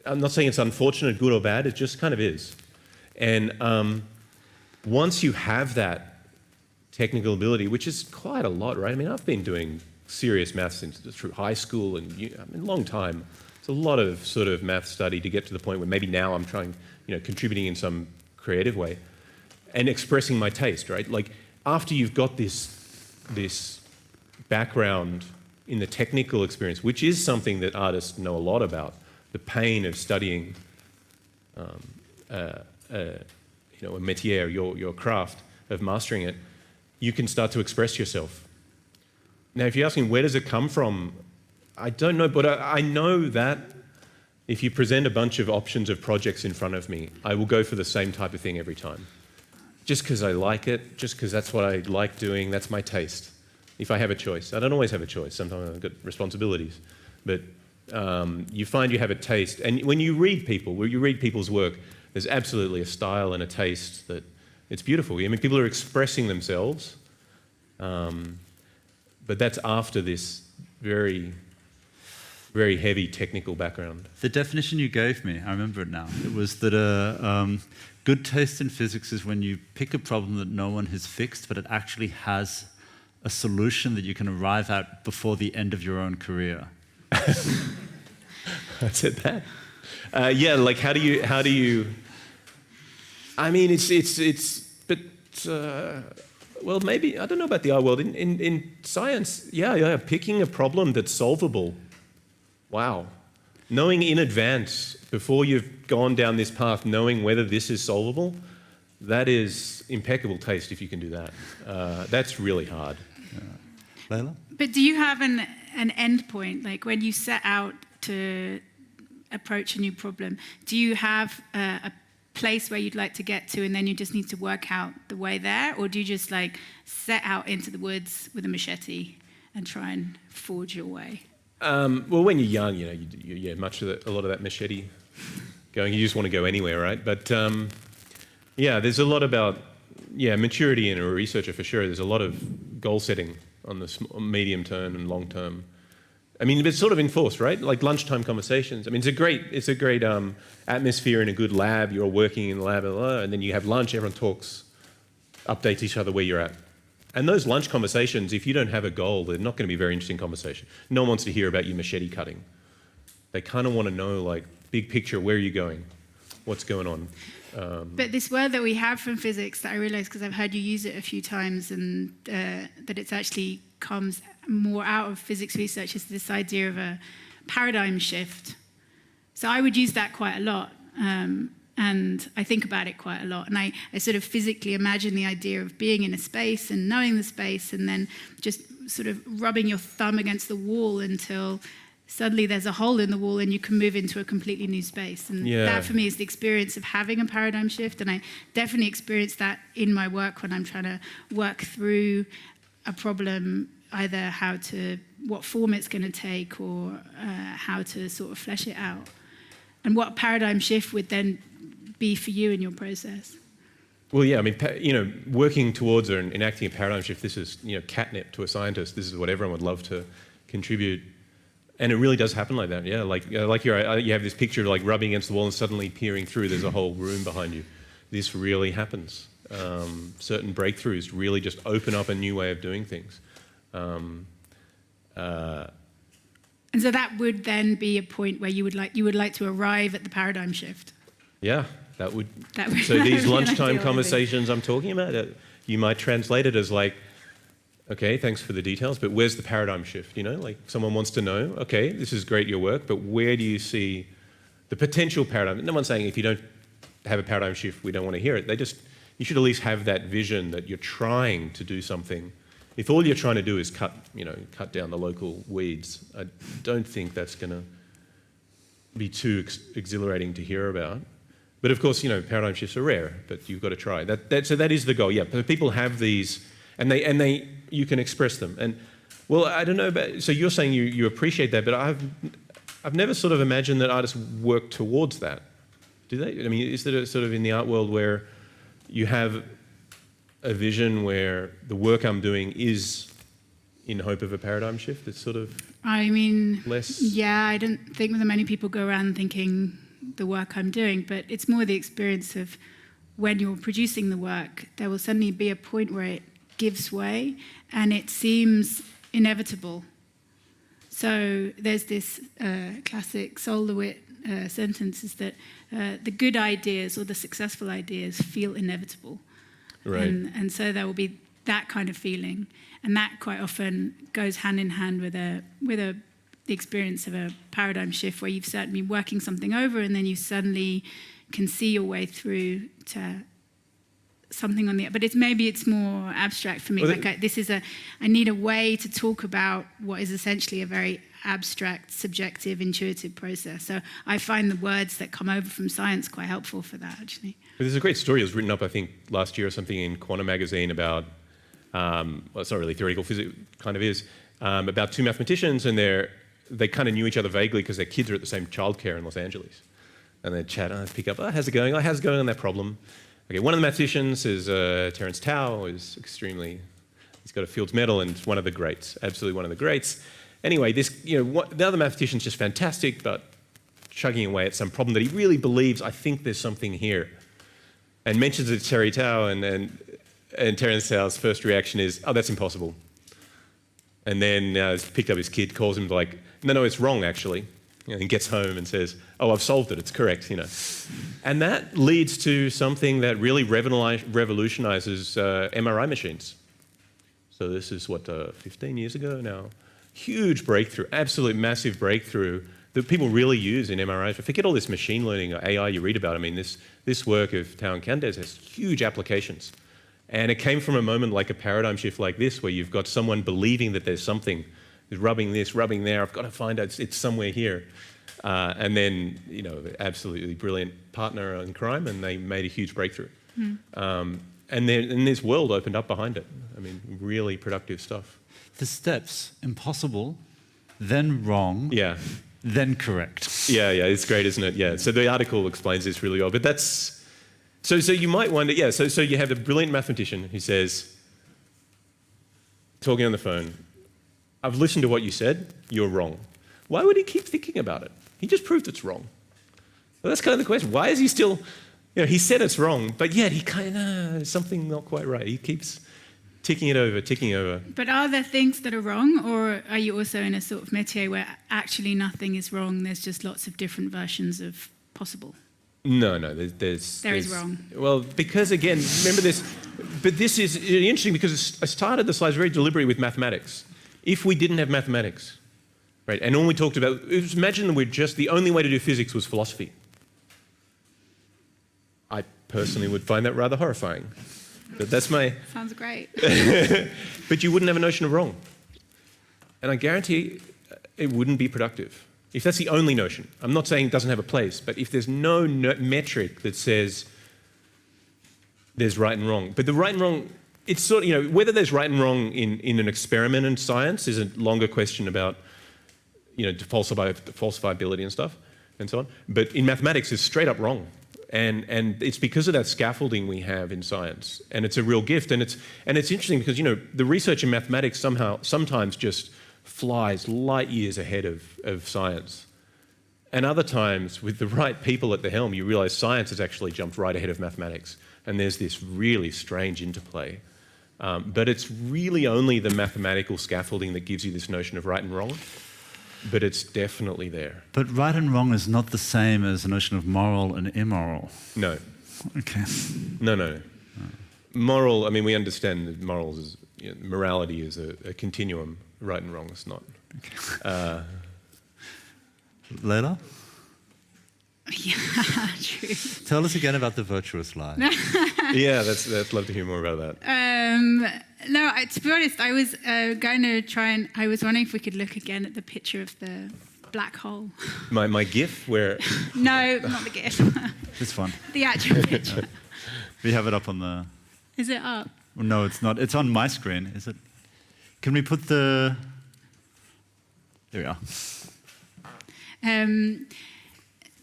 Speaker 4: I'm not saying it's unfortunate, good or bad, it just kind of is. And once you have that technical ability, which is quite a lot, right? I've been doing serious maths through high school and a long time. It's a lot of sort of math study to get to the point where maybe now I'm trying, contributing in some creative way and expressing my taste, right? After you've got this background in the technical experience, which is something that artists know a lot about, the pain of studying a métier, your craft, of mastering it, you can start to express yourself. Now, if you're asking where does it come from, I don't know, but I know that if you present a bunch of options of projects in front of me, I will go for the same type of thing every time. Just because I like it, just because that's what I like doing, that's my taste. If I have a choice. I don't always have a choice. Sometimes I've got responsibilities. But you find you have a taste. And when you read people's work, there's absolutely a style and a taste that it's beautiful. People are expressing themselves, but that's after this very very heavy technical background.
Speaker 2: The definition you gave me, I remember it now. It was that good taste in physics is when you pick a problem that no one has fixed, but it actually has a solution that you can arrive at before the end of your own career.
Speaker 4: I said that. Yeah, like how do you? I mean, but well, maybe I don't know about the art world. In science, yeah, picking a problem that's solvable. Wow, knowing in advance before you've gone down this path, knowing whether this is solvable, that is impeccable taste. If you can do that, that's really hard.
Speaker 2: Yeah. Leila?
Speaker 3: But do you have an end point? Like when you set out to approach a new problem, do you have a place where you'd like to get to and then you just need to work out the way there? Or do you just like set out into the woods with a machete and try and forge your way?
Speaker 4: Well, when you're young, you a lot of that machete going. You just want to go anywhere, right? But yeah, there's a lot about maturity in a researcher for sure. There's a lot of goal setting on the medium term and long term. I mean, it's sort of enforced, right? Like lunchtime conversations. I mean, it's a great atmosphere in a good lab. You're all working in the lab, and then you have lunch. Everyone talks, updates each other where you're at. And those lunch conversations, if you don't have a goal, they're not going to be a very interesting conversation. No one wants to hear about you machete cutting. They kind of want to know, like, big picture, where are you going? What's going on?
Speaker 3: But this word that we have from physics that I realise because I've heard you use it a few times and that it's actually comes more out of physics research is this idea of a paradigm shift. So I would use that quite a lot. And I think about it quite a lot. And I sort of physically imagine the idea of being in a space and knowing the space and then just sort of rubbing your thumb against the wall until suddenly there's a hole in the wall and you can move into a completely new space. And that for me is the experience of having a paradigm shift. And I definitely experience that in my work when I'm trying to work through a problem, either what form it's going to take or how to sort of flesh it out. And what paradigm shift would then be for you in your process?
Speaker 4: Well, yeah, I mean, working towards or enacting a paradigm shift, this is, catnip to a scientist. This is what everyone would love to contribute. And it really does happen like that, yeah. Like you have this picture of like rubbing against the wall and suddenly peering through, there's a whole room behind you. This really happens. Certain breakthroughs really just open up a new way of doing things.
Speaker 3: And so that would then be a point where you would like to arrive at the paradigm shift.
Speaker 4: Yeah, that would so these lunchtime conversations I'm talking about, you might translate it as like, okay, thanks for the details, but where's the paradigm shift? Like someone wants to know, okay, this is great, your work, but where do you see the potential paradigm? No one's saying if you don't have a paradigm shift, we don't want to hear it. You should at least have that vision that you're trying to do something. If all you're trying to do is cut down the local weeds, I don't think that's going to be too exhilarating to hear about. But of course, paradigm shifts are rare, but you've got to try. So that is the goal. Yeah, but people have these, and you can express them. And well, I don't know about. So you're saying you appreciate that, but I've never sort of imagined that artists work towards that. Do they? I mean, is there a sort of in the art world where you have a vision where the work I'm doing is in hope of a paradigm shift? It's sort of
Speaker 3: less. Yeah, I don't think that many people go around thinking the work I'm doing, but it's more the experience of when you're producing the work, there will suddenly be a point where it gives way and it seems inevitable. So there's this classic Sol LeWitt sentence is that the good ideas or the successful ideas feel inevitable.
Speaker 4: Right.
Speaker 3: And so there will be that kind of feeling, and that quite often goes hand in hand with the experience of a paradigm shift where you've certainly been working something over, and then you suddenly can see your way through to something on the. But it's more abstract for me.
Speaker 4: Well,
Speaker 3: I need a way to talk about what is essentially a very abstract, subjective, intuitive process. So I find the words that come over from science quite helpful for that, actually.
Speaker 4: There's a great story that was written up, I think, last year or something in Quantum magazine about, well, it's not really theoretical physics, kind of is, about two mathematicians, and they kind of knew each other vaguely because their kids are at the same childcare in Los Angeles. And they'd chat, pick up, how's it going? How's it going on that problem? Okay, one of the mathematicians is Terence Tao, he's got a Fields Medal and one of the greats, absolutely one of the greats. Anyway, the other mathematician's just fantastic, but chugging away at some problem that he really believes, I think there's something here. And mentions it to Terry Tao, and Terence Tao's first reaction is, oh, that's impossible. And then he's picked up his kid, calls him like, no, it's wrong, actually. And gets home and says, oh, I've solved it, it's correct, And that leads to something that really revolutionizes MRI machines. So this is, 15 years ago now? Huge breakthrough, absolute massive breakthrough that people really use in MRIs. Forget all this machine learning or AI you read about. I mean, this work of Tao and Candace has huge applications. And it came from a moment like a paradigm shift like this, where you've got someone believing that there's something, rubbing this, rubbing there, I've got to find out it's somewhere here. And then, absolutely brilliant partner in crime, and they made a huge breakthrough. And this world opened up behind it. I mean, really productive stuff.
Speaker 2: The steps, impossible, then wrong, then correct.
Speaker 4: Yeah, it's great, isn't it? Yeah, so the article explains this really well, but that's, so you might wonder, so you have a brilliant mathematician who says, talking on the phone, I've listened to what you said, you're wrong. Why would he keep thinking about it? He just proved it's wrong. Well, that's kind of the question. Why is he still, he said it's wrong, but yet he kind of, something not quite right. He keeps ticking over. But
Speaker 3: are there things that are wrong, or are you also in a sort of métier where actually nothing is wrong, there's just lots of different versions of possible?
Speaker 4: No, there is
Speaker 3: wrong.
Speaker 4: Well, because again, remember this, but this is interesting because I started the slides very deliberately with mathematics. If we didn't have mathematics, right, and all we talked about, imagine that the only way to do physics was philosophy. I personally would find that rather horrifying. But that's my...
Speaker 3: Sounds great.
Speaker 4: But you wouldn't have a notion of wrong. And I guarantee it wouldn't be productive. If that's the only notion. I'm not saying it doesn't have a place, but if there's no metric that says there's right and wrong. But the right and wrong, it's sort of, whether there's right and wrong in an experiment in science is a longer question about, falsifiability and stuff, and so on. But in mathematics, it's straight up wrong. And it's because of that scaffolding we have in science, and it's a real gift. And it's interesting because the research in mathematics sometimes just flies light years ahead of science, and other times with the right people at the helm, you realise science has actually jumped right ahead of mathematics, and there's this really strange interplay. But it's really only the mathematical scaffolding that gives you this notion of right and wrong. But it's definitely there.
Speaker 2: But right and wrong is not the same as the notion of moral and immoral.
Speaker 4: No.
Speaker 2: Okay.
Speaker 4: No. Moral, I mean, we understand that morals is, morality is a continuum. Right and wrong is not.
Speaker 2: Okay. Leila?
Speaker 3: Yeah, true.
Speaker 2: Tell us again about the virtuous lie.
Speaker 4: Yeah, I'd love to hear more about that.
Speaker 3: No, to be honest, I was going to try and I was wondering if we could look again at the picture of the black hole.
Speaker 4: My GIF, where?
Speaker 3: No, not the GIF.
Speaker 2: This one.
Speaker 3: The actual picture.
Speaker 2: We have it up on the...
Speaker 3: Is it up?
Speaker 2: No, it's not. It's on my screen. Is it? Can we put the... There we are.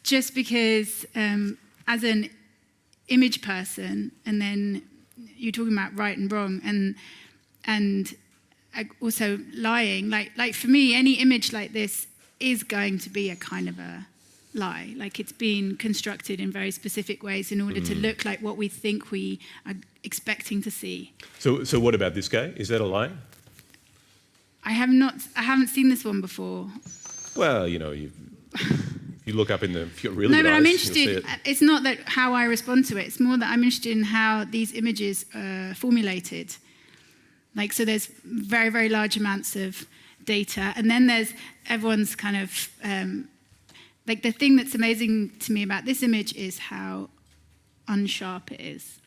Speaker 3: Just because as an image person, and then you're talking about right and wrong, and also lying, like for me, any image like this is going to be a kind of a lie. Like it's been constructed in very specific ways in order to look like what we think we are expecting to see.
Speaker 4: So what about this guy? Is that a lie?
Speaker 3: I haven't seen this one before.
Speaker 4: Well, you look up in the, if you're really
Speaker 3: no, but
Speaker 4: nice,
Speaker 3: I'm interested.
Speaker 4: you'll see it.
Speaker 3: It's not that how I respond to it. It's more that I'm interested in how these images are formulated. Like, so there's very, very large amounts of data, and then there's everyone's kind of like the thing that's amazing to me about this image is how unsharp it is.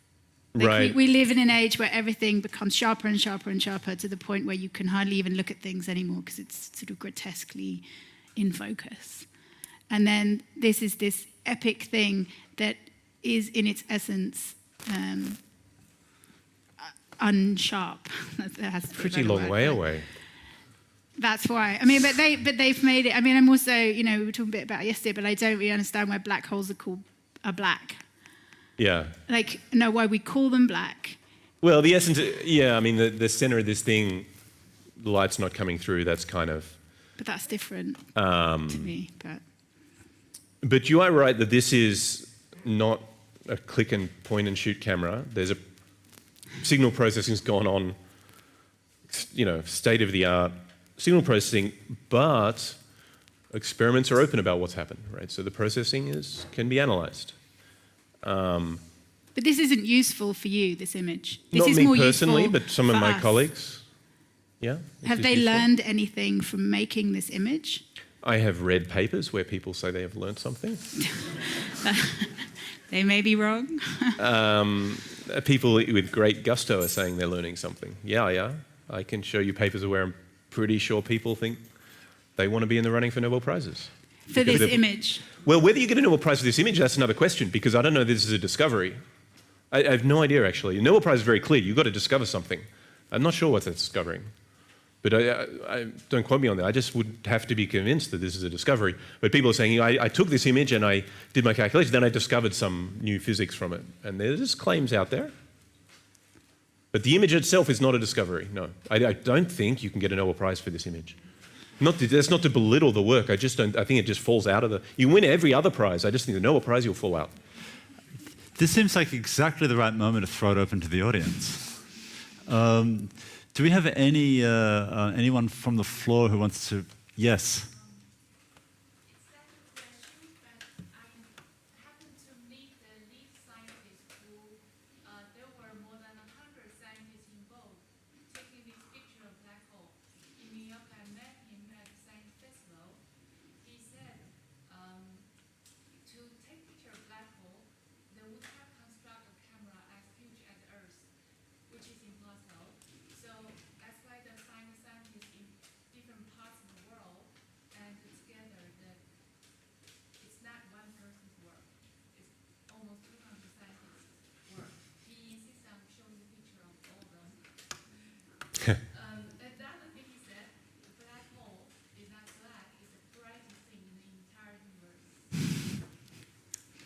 Speaker 3: Like
Speaker 4: Right.
Speaker 3: we live in an age where everything becomes sharper and sharper and sharper to the point where you can hardly even look at things anymore because it's sort of grotesquely in focus. And then this is this epic thing that is in its essence unsharp. That has to be a
Speaker 4: Pretty
Speaker 3: better
Speaker 4: long
Speaker 3: word,
Speaker 4: way
Speaker 3: but
Speaker 4: away.
Speaker 3: That's why. I mean, but they've made it. I mean, I'm also, we were talking a bit about it yesterday, but I don't really understand why black holes are black.
Speaker 4: Yeah.
Speaker 3: Like, no, why we call them black.
Speaker 4: Well, the essence, I mean, the center of this thing, the light's not coming through, that's kind of
Speaker 3: But that's different to me.
Speaker 4: But you are right that this is not a click and point and shoot camera. There's a signal processing's gone on, state of the art signal processing, but experiments are open about what's happened, right? So the processing can be analysed.
Speaker 3: But this isn't useful for you, this image. This
Speaker 4: Not
Speaker 3: is
Speaker 4: me
Speaker 3: more
Speaker 4: personally,
Speaker 3: useful
Speaker 4: but some of my
Speaker 3: us.
Speaker 4: colleagues. Yeah.
Speaker 3: Have they learned anything from making this image?
Speaker 4: I have read papers where people say they have learned something.
Speaker 3: They may be wrong.
Speaker 4: People with great gusto are saying they're learning something. Yeah. I can show you papers where I'm pretty sure people think they want to be in the running for Nobel Prizes.
Speaker 3: For this image?
Speaker 4: Well, whether you get a Nobel Prize for this image, that's another question, because I don't know if this is a discovery. I have no idea, actually. The Nobel Prize is very clear. You've got to discover something. I'm not sure what they're discovering. But I don't quote me on that. I just would have to be convinced that this is a discovery. But people are saying, I took this image and I did my calculations, then I discovered some new physics from it. And there's claims out there. But the image itself is not a discovery, no. I don't think you can get a Nobel Prize for this image. That's not to belittle the work. I think it just falls out of the... You win every other prize. I just think the Nobel Prize, you'll fall out.
Speaker 2: This seems like exactly the right moment to throw it open to the audience. Do we have anyone from the floor who wants to... Yes.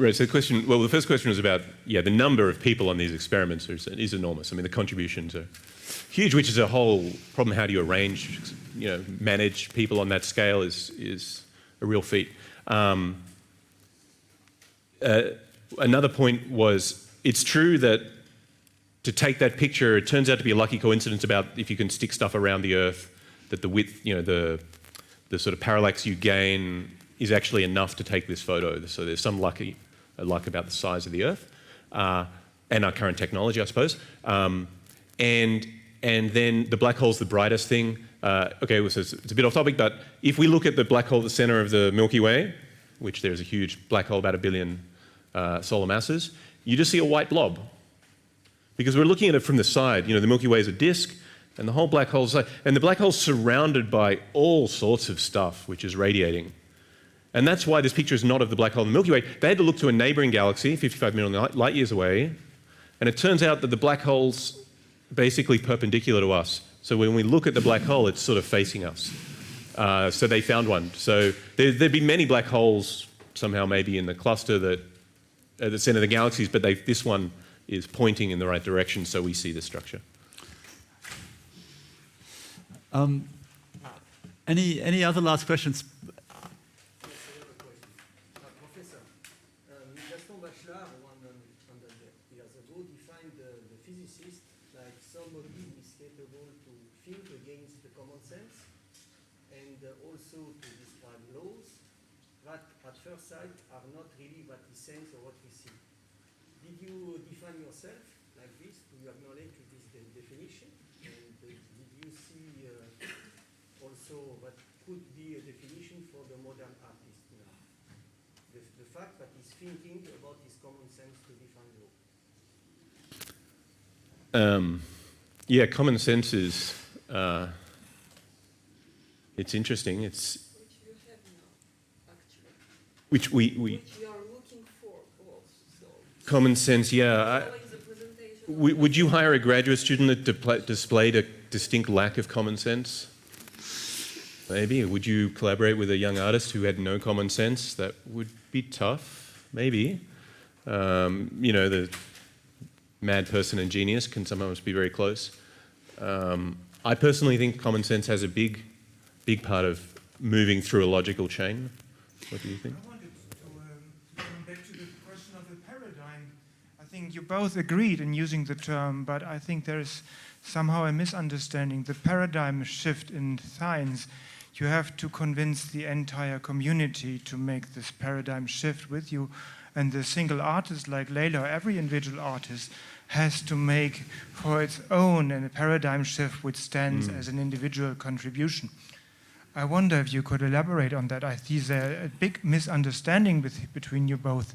Speaker 4: Right, so the first question was about, the number of people on these experiments is enormous. I mean, the contributions are huge, which is a whole problem. How do you arrange, manage people on that scale is a real feat. Another point was, it's true that to take that picture, it turns out to be a lucky coincidence about if you can stick stuff around the Earth, that the width, the sort of parallax you gain is actually enough to take this photo. So there's some luck about the size of the Earth and our current technology, I suppose. And then the black hole's the brightest thing. So it's a bit off topic, but if we look at the black hole at the center of the Milky Way, which there's a huge black hole, about 1 billion solar masses, you just see a white blob. Because we're looking at it from the side. The Milky Way is a disk, and the whole black hole's and the black hole's surrounded by all sorts of stuff which is radiating. And that's why this picture is not of the black hole in the Milky Way. They had to look to a neighboring galaxy, 55 million light years away, and it turns out that the black hole's basically perpendicular to us. So when we look at the black hole, it's sort of facing us. So they found one. So there'd be many black holes somehow maybe in the cluster that at the center of the galaxies, but this one is pointing in the right direction, so we see the structure.
Speaker 2: Any other last questions?
Speaker 5: Professor, Gaston Bachelard, 100 years ago, defined the physicist like somebody who is capable to think against the common sense and also to describe laws that at first sight are not really what he sense or what we see. Did you define yourself like this? Do you acknowledge this definition? And did you see also what could be a definition for the modern artist now? The fact that he's thinking about his common sense to define law.
Speaker 4: Common sense is, it's interesting. It's
Speaker 6: which you have now, actually.
Speaker 4: Which
Speaker 6: Which you are looking for, also.
Speaker 4: Common sense, Would you hire a graduate student that displayed a distinct lack of common sense? Maybe. Would you collaborate with a young artist who had no common sense? That would be tough, maybe. The mad person and genius can sometimes be very close. I personally think common sense has a big part of moving through a logical chain. What do you think?
Speaker 7: I wanted to come back to the question of the paradigm. I think you both agreed in using the term, but I think there is somehow a misunderstanding. The paradigm shift in science, you have to convince the entire community to make this paradigm shift with you. And the single artist like Leila, or every individual artist, has to make for its own a paradigm shift which stands as an individual contribution. I wonder if you could elaborate on that. I see there a big misunderstanding between you both.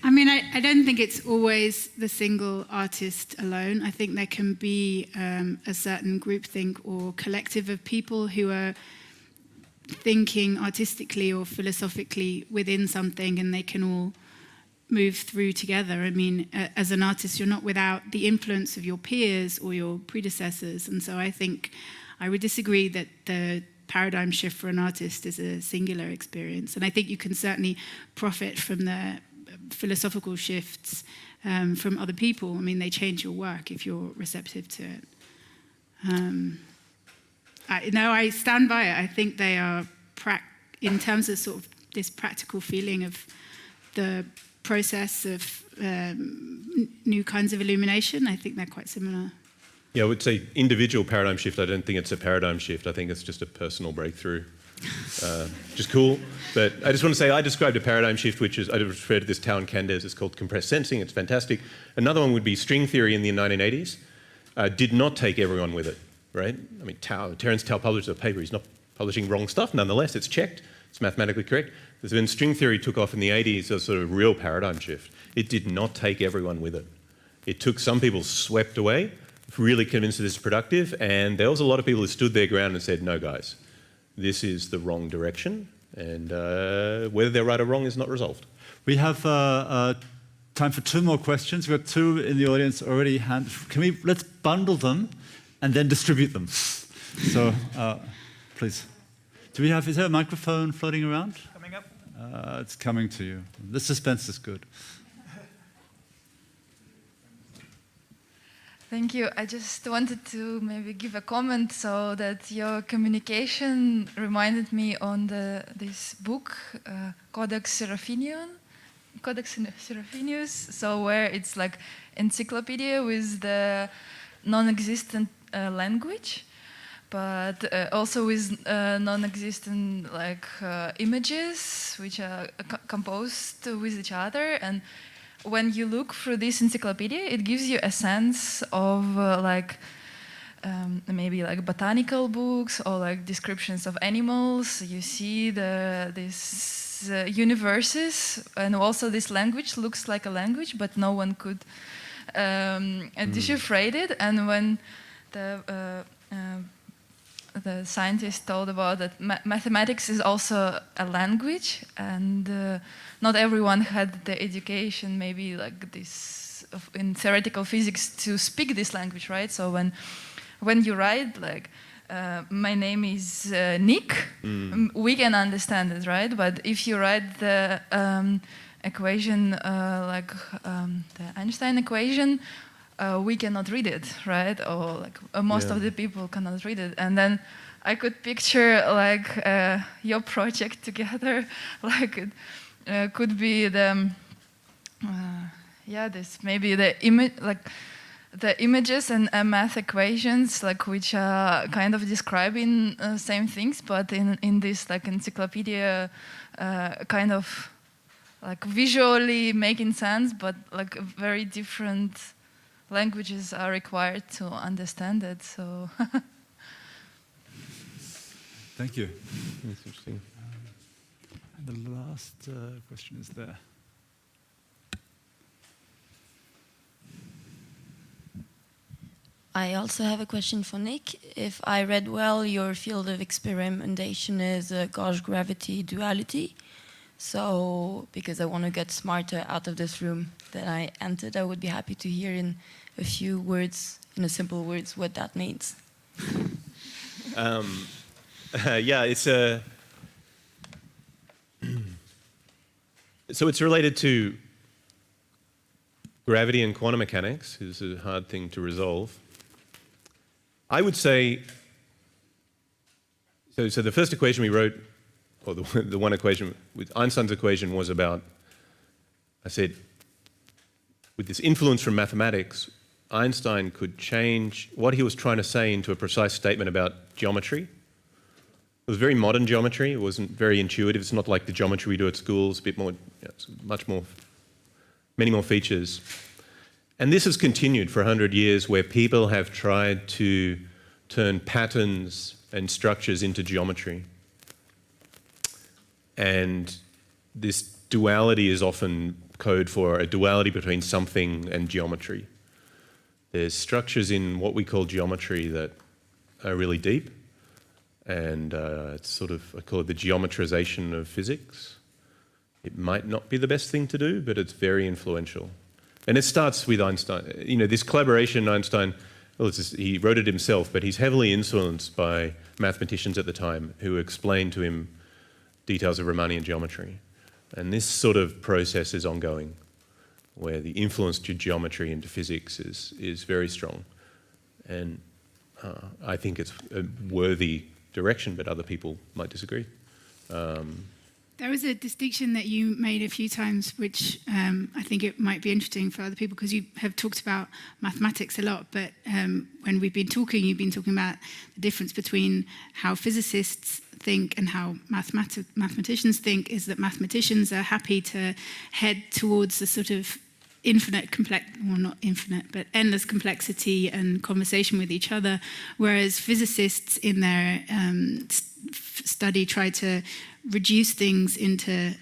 Speaker 3: I mean, I don't think it's always the single artist alone. I think there can be a certain groupthink or collective of people who are thinking artistically or philosophically within something, and they can all move through together. I mean, as an artist, you're not without the influence of your peers or your predecessors. And so I think I would disagree that the paradigm shift for an artist is a singular experience. And I think you can certainly profit from the philosophical shifts from other people. I mean, they change your work if you're receptive to it. I stand by it. I think they are, in terms of sort of this practical feeling of the process of new kinds of illumination, I think they're quite similar.
Speaker 4: Yeah, I would say individual paradigm shift. I don't think it's a paradigm shift. I think it's just a personal breakthrough. Just cool. But I just want to say I described a paradigm shift, which is, I referred to this Tau Candes, it's called compressed sensing. It's fantastic. Another one would be string theory in the 1980s. Did not take everyone with it, right? I mean, Terence Tao published a paper. He's not publishing wrong stuff. Nonetheless, it's checked. It's mathematically correct. When string theory took off in the 80s, a sort of real paradigm shift. It did not take everyone with it. It took some people swept away, really convinced that this is productive, and there was a lot of people who stood their ground and said, no, guys, this is the wrong direction, and whether they're right or wrong is not resolved.
Speaker 2: We have time for 2 more questions. We've got 2 in the audience already. Let's bundle them and then distribute them. So, please. Is there a microphone floating around?
Speaker 7: Coming up.
Speaker 2: It's coming to you. The suspense is good.
Speaker 8: Thank you. I just wanted to maybe give a comment, so that your communication reminded me on this book, Codex Seraphinius, so where it's like encyclopedia with the non-existent language, but also with non-existent images which are composed with each other. And when you look through this encyclopedia, it gives you a sense of maybe botanical books or descriptions of animals. You see these universes, and also this language looks like a language, but no one could decipherate it. And when the scientist told about that mathematics is also a language, and not everyone had the education, maybe this in theoretical physics, to speak this language, right? So when you write my name is Nick, we can understand it, right? But if you write the equation the Einstein equation, we cannot read it, right? Or most of the people cannot read it. And then I could picture your project together, it could be the this maybe the image, the images and math equations, which are kind of describing same things, but in this encyclopedia, kind of visually making sense, but very different languages are required to understand it. So
Speaker 2: thank you.
Speaker 4: That's interesting.
Speaker 2: And the last question is there.
Speaker 9: I also have a question for Nick. If I read well, your field of experimentation is gauge gravity duality. So, because I want to get smarter out of this room that I entered, I would be happy to hear in a few words, in a simple words, what that means.
Speaker 4: Yeah, it's a... So it's related to gravity and quantum mechanics. It's a hard thing to resolve. I would say So the first equation we wrote, or the one equation with Einstein's equation was about, I said, with this influence from mathematics, Einstein could change what he was trying to say into a precise statement about geometry. It was very modern geometry. It wasn't very intuitive. It's not like the geometry we do at school. It's a bit more, it's much more, many more features. And this has continued for 100 years, where people have tried to turn patterns and structures into geometry. And this duality is often code for a duality between something and geometry. There's structures in what we call geometry that are really deep, and it's sort of, I call it the geometrization of physics. It might not be the best thing to do, but it's very influential. And it starts with Einstein. You know, this collaboration, Einstein, well, he wrote it himself, but he's heavily influenced by mathematicians at the time who explained to him details of Riemannian geometry. And this sort of process is ongoing, where the influence to geometry and to physics is very strong. And I think it's a worthy direction, but other people might disagree.
Speaker 3: There was a distinction that you made a few times, which I think it might be interesting for other people, because you have talked about mathematics a lot, but when we've been talking, you've been talking about the difference between how physicists think and how mathematicians think, is that mathematicians are happy to head towards a sort of infinite well, not infinite, but endless complexity and conversation with each other, whereas physicists in their study try to reduce things into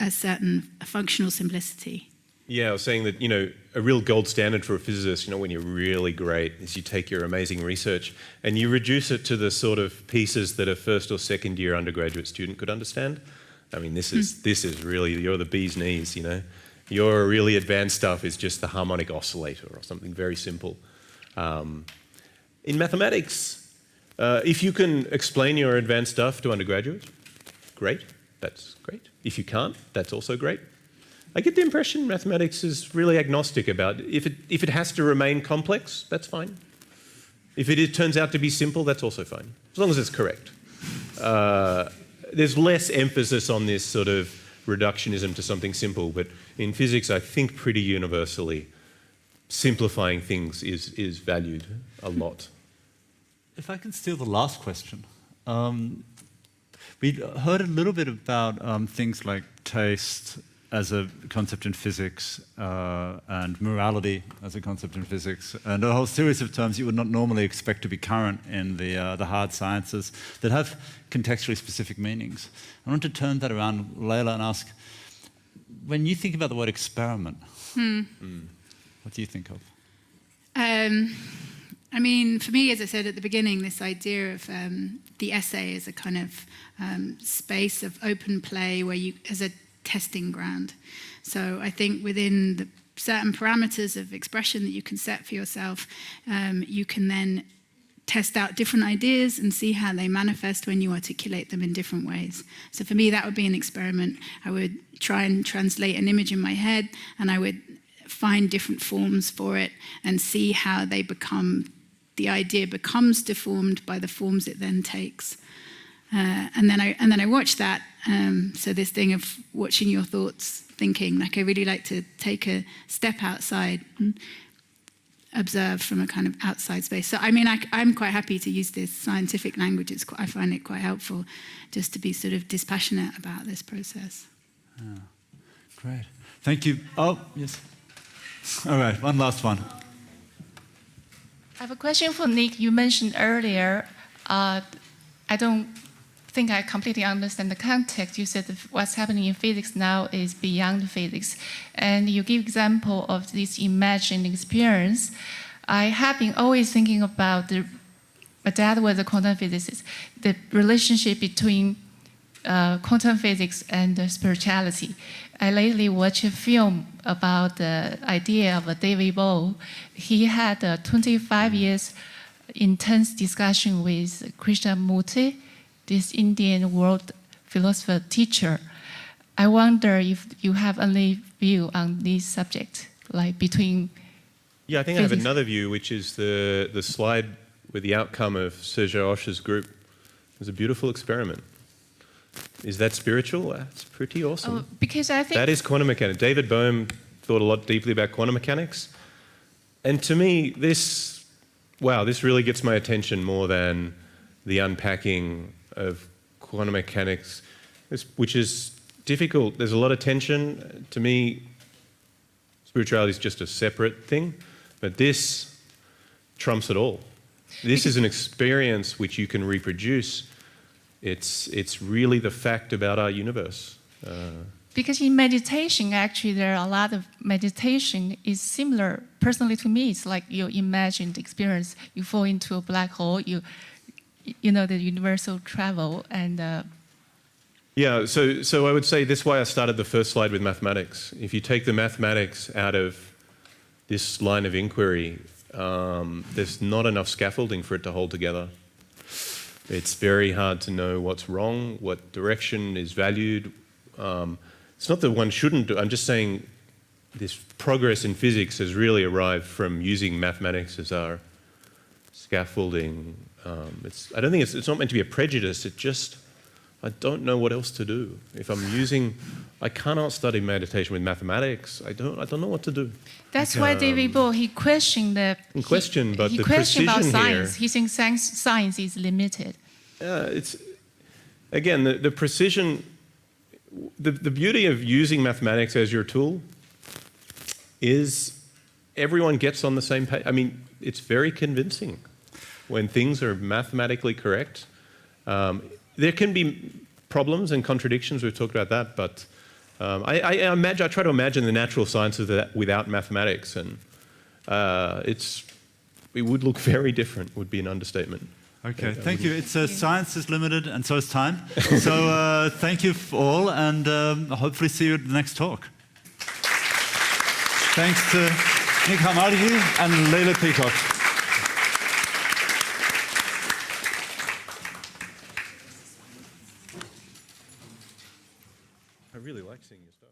Speaker 3: a certain functional simplicity.
Speaker 4: Yeah, I was saying that, you know, a real gold standard for a physicist, you know, when you're really great, is you take your amazing research and you reduce it to the sort of pieces that a first or second year undergraduate student could understand. I mean, this is really, you're the bee's knees, you know. Your really advanced stuff is just the harmonic oscillator or something very simple. In mathematics, if you can explain your advanced stuff to undergraduates, great, that's great. If you can't, that's also great. I get the impression mathematics is really agnostic about if it has to remain complex, that's fine. If it turns out to be simple, that's also fine, as long as it's correct. There's less emphasis on this sort of reductionism to something simple, but in physics, I think pretty universally, simplifying things is valued a lot.
Speaker 2: If I can steal the last question. We heard a little bit about things like taste as a concept in physics and morality as a concept in physics, and a whole series of terms you would not normally expect to be current in the hard sciences that have contextually specific meanings. I want to turn that around, Leila, and ask, when you think about the word experiment, what do you think of?
Speaker 3: I mean, for me, as I said at the beginning, this idea of the essay as a kind of space of open play where you, as a testing ground. So I think within the certain parameters of expression that you can set for yourself, you can then test out different ideas and see how they manifest when you articulate them in different ways. So for me, that would be an experiment. I would try and translate an image in my head, and I would find different forms for it and see how they become, the idea becomes deformed by the forms it then takes. And then I watch that. So this thing of watching your thoughts, thinking, like I really like to take a step outside and observe from a kind of outside space. So I mean, I'm quite happy to use this scientific language. I find it quite helpful just to be sort of dispassionate about this process.
Speaker 2: Oh, great. Thank you. Oh, yes. All right, one last one.
Speaker 10: I have a question for Nick. You mentioned earlier, I don't think I completely understand the context. You said what's happening in physics now is beyond physics. And you give example of this imagined experience. I have been always thinking about my dad was a quantum physicist, the relationship between quantum physics and spirituality. I lately watched a film about the idea of David Bowie. He had a 25 years intense discussion with Krishnamurti, this Indian world philosopher teacher. I wonder if you have any view on this subject, like between
Speaker 4: Yeah, I think
Speaker 10: physics.
Speaker 4: I have another view, which is the slide with the outcome of Serge Roche's group It was a beautiful experiment. Is that spiritual? That's pretty awesome.
Speaker 10: Because I think
Speaker 4: That is quantum mechanics. David Bohm thought a lot deeply about quantum mechanics. And to me, this really gets my attention more than the unpacking of quantum mechanics, which is difficult. There's a lot of tension. To me, spirituality is just a separate thing, but this trumps it all. This is an experience which you can reproduce. It's really the fact about our universe.
Speaker 10: because in meditation, actually, there are a lot of meditation is similar. Personally, to me, it's like your imagined experience. You fall into a black hole. You know the universal travel and.
Speaker 4: Yeah, so I would say this is why I started the first slide with mathematics. If you take the mathematics out of this line of inquiry, there's not enough scaffolding for it to hold together. It's very hard to know what's wrong, what direction is valued. It's not that one shouldn't do, I'm just saying this progress in physics has really arrived from using mathematics as our scaffolding. I don't think it's not meant to be a prejudice, it just, I don't know what else to do. If I'm using, I cannot study meditation with mathematics. I don't know what to do.
Speaker 10: That's why David Bohm, he questioned the
Speaker 4: question, but
Speaker 10: he
Speaker 4: the
Speaker 10: questioned about
Speaker 4: precision
Speaker 10: science.
Speaker 4: here.
Speaker 10: He thinks science is limited.
Speaker 4: It's again the precision. The beauty of using mathematics as your tool is everyone gets on the same page. I mean, it's very convincing when things are mathematically correct. There can be problems and contradictions. We've talked about that, but I try to imagine the natural sciences without mathematics, and it would look very different. Would be an understatement.
Speaker 2: Okay, thank you. It's science is limited, and so is time. So thank you all, and hopefully see you at the next talk. Thanks to Nick Hamalgyi and Leila Peacock.
Speaker 4: I really like seeing your stuff.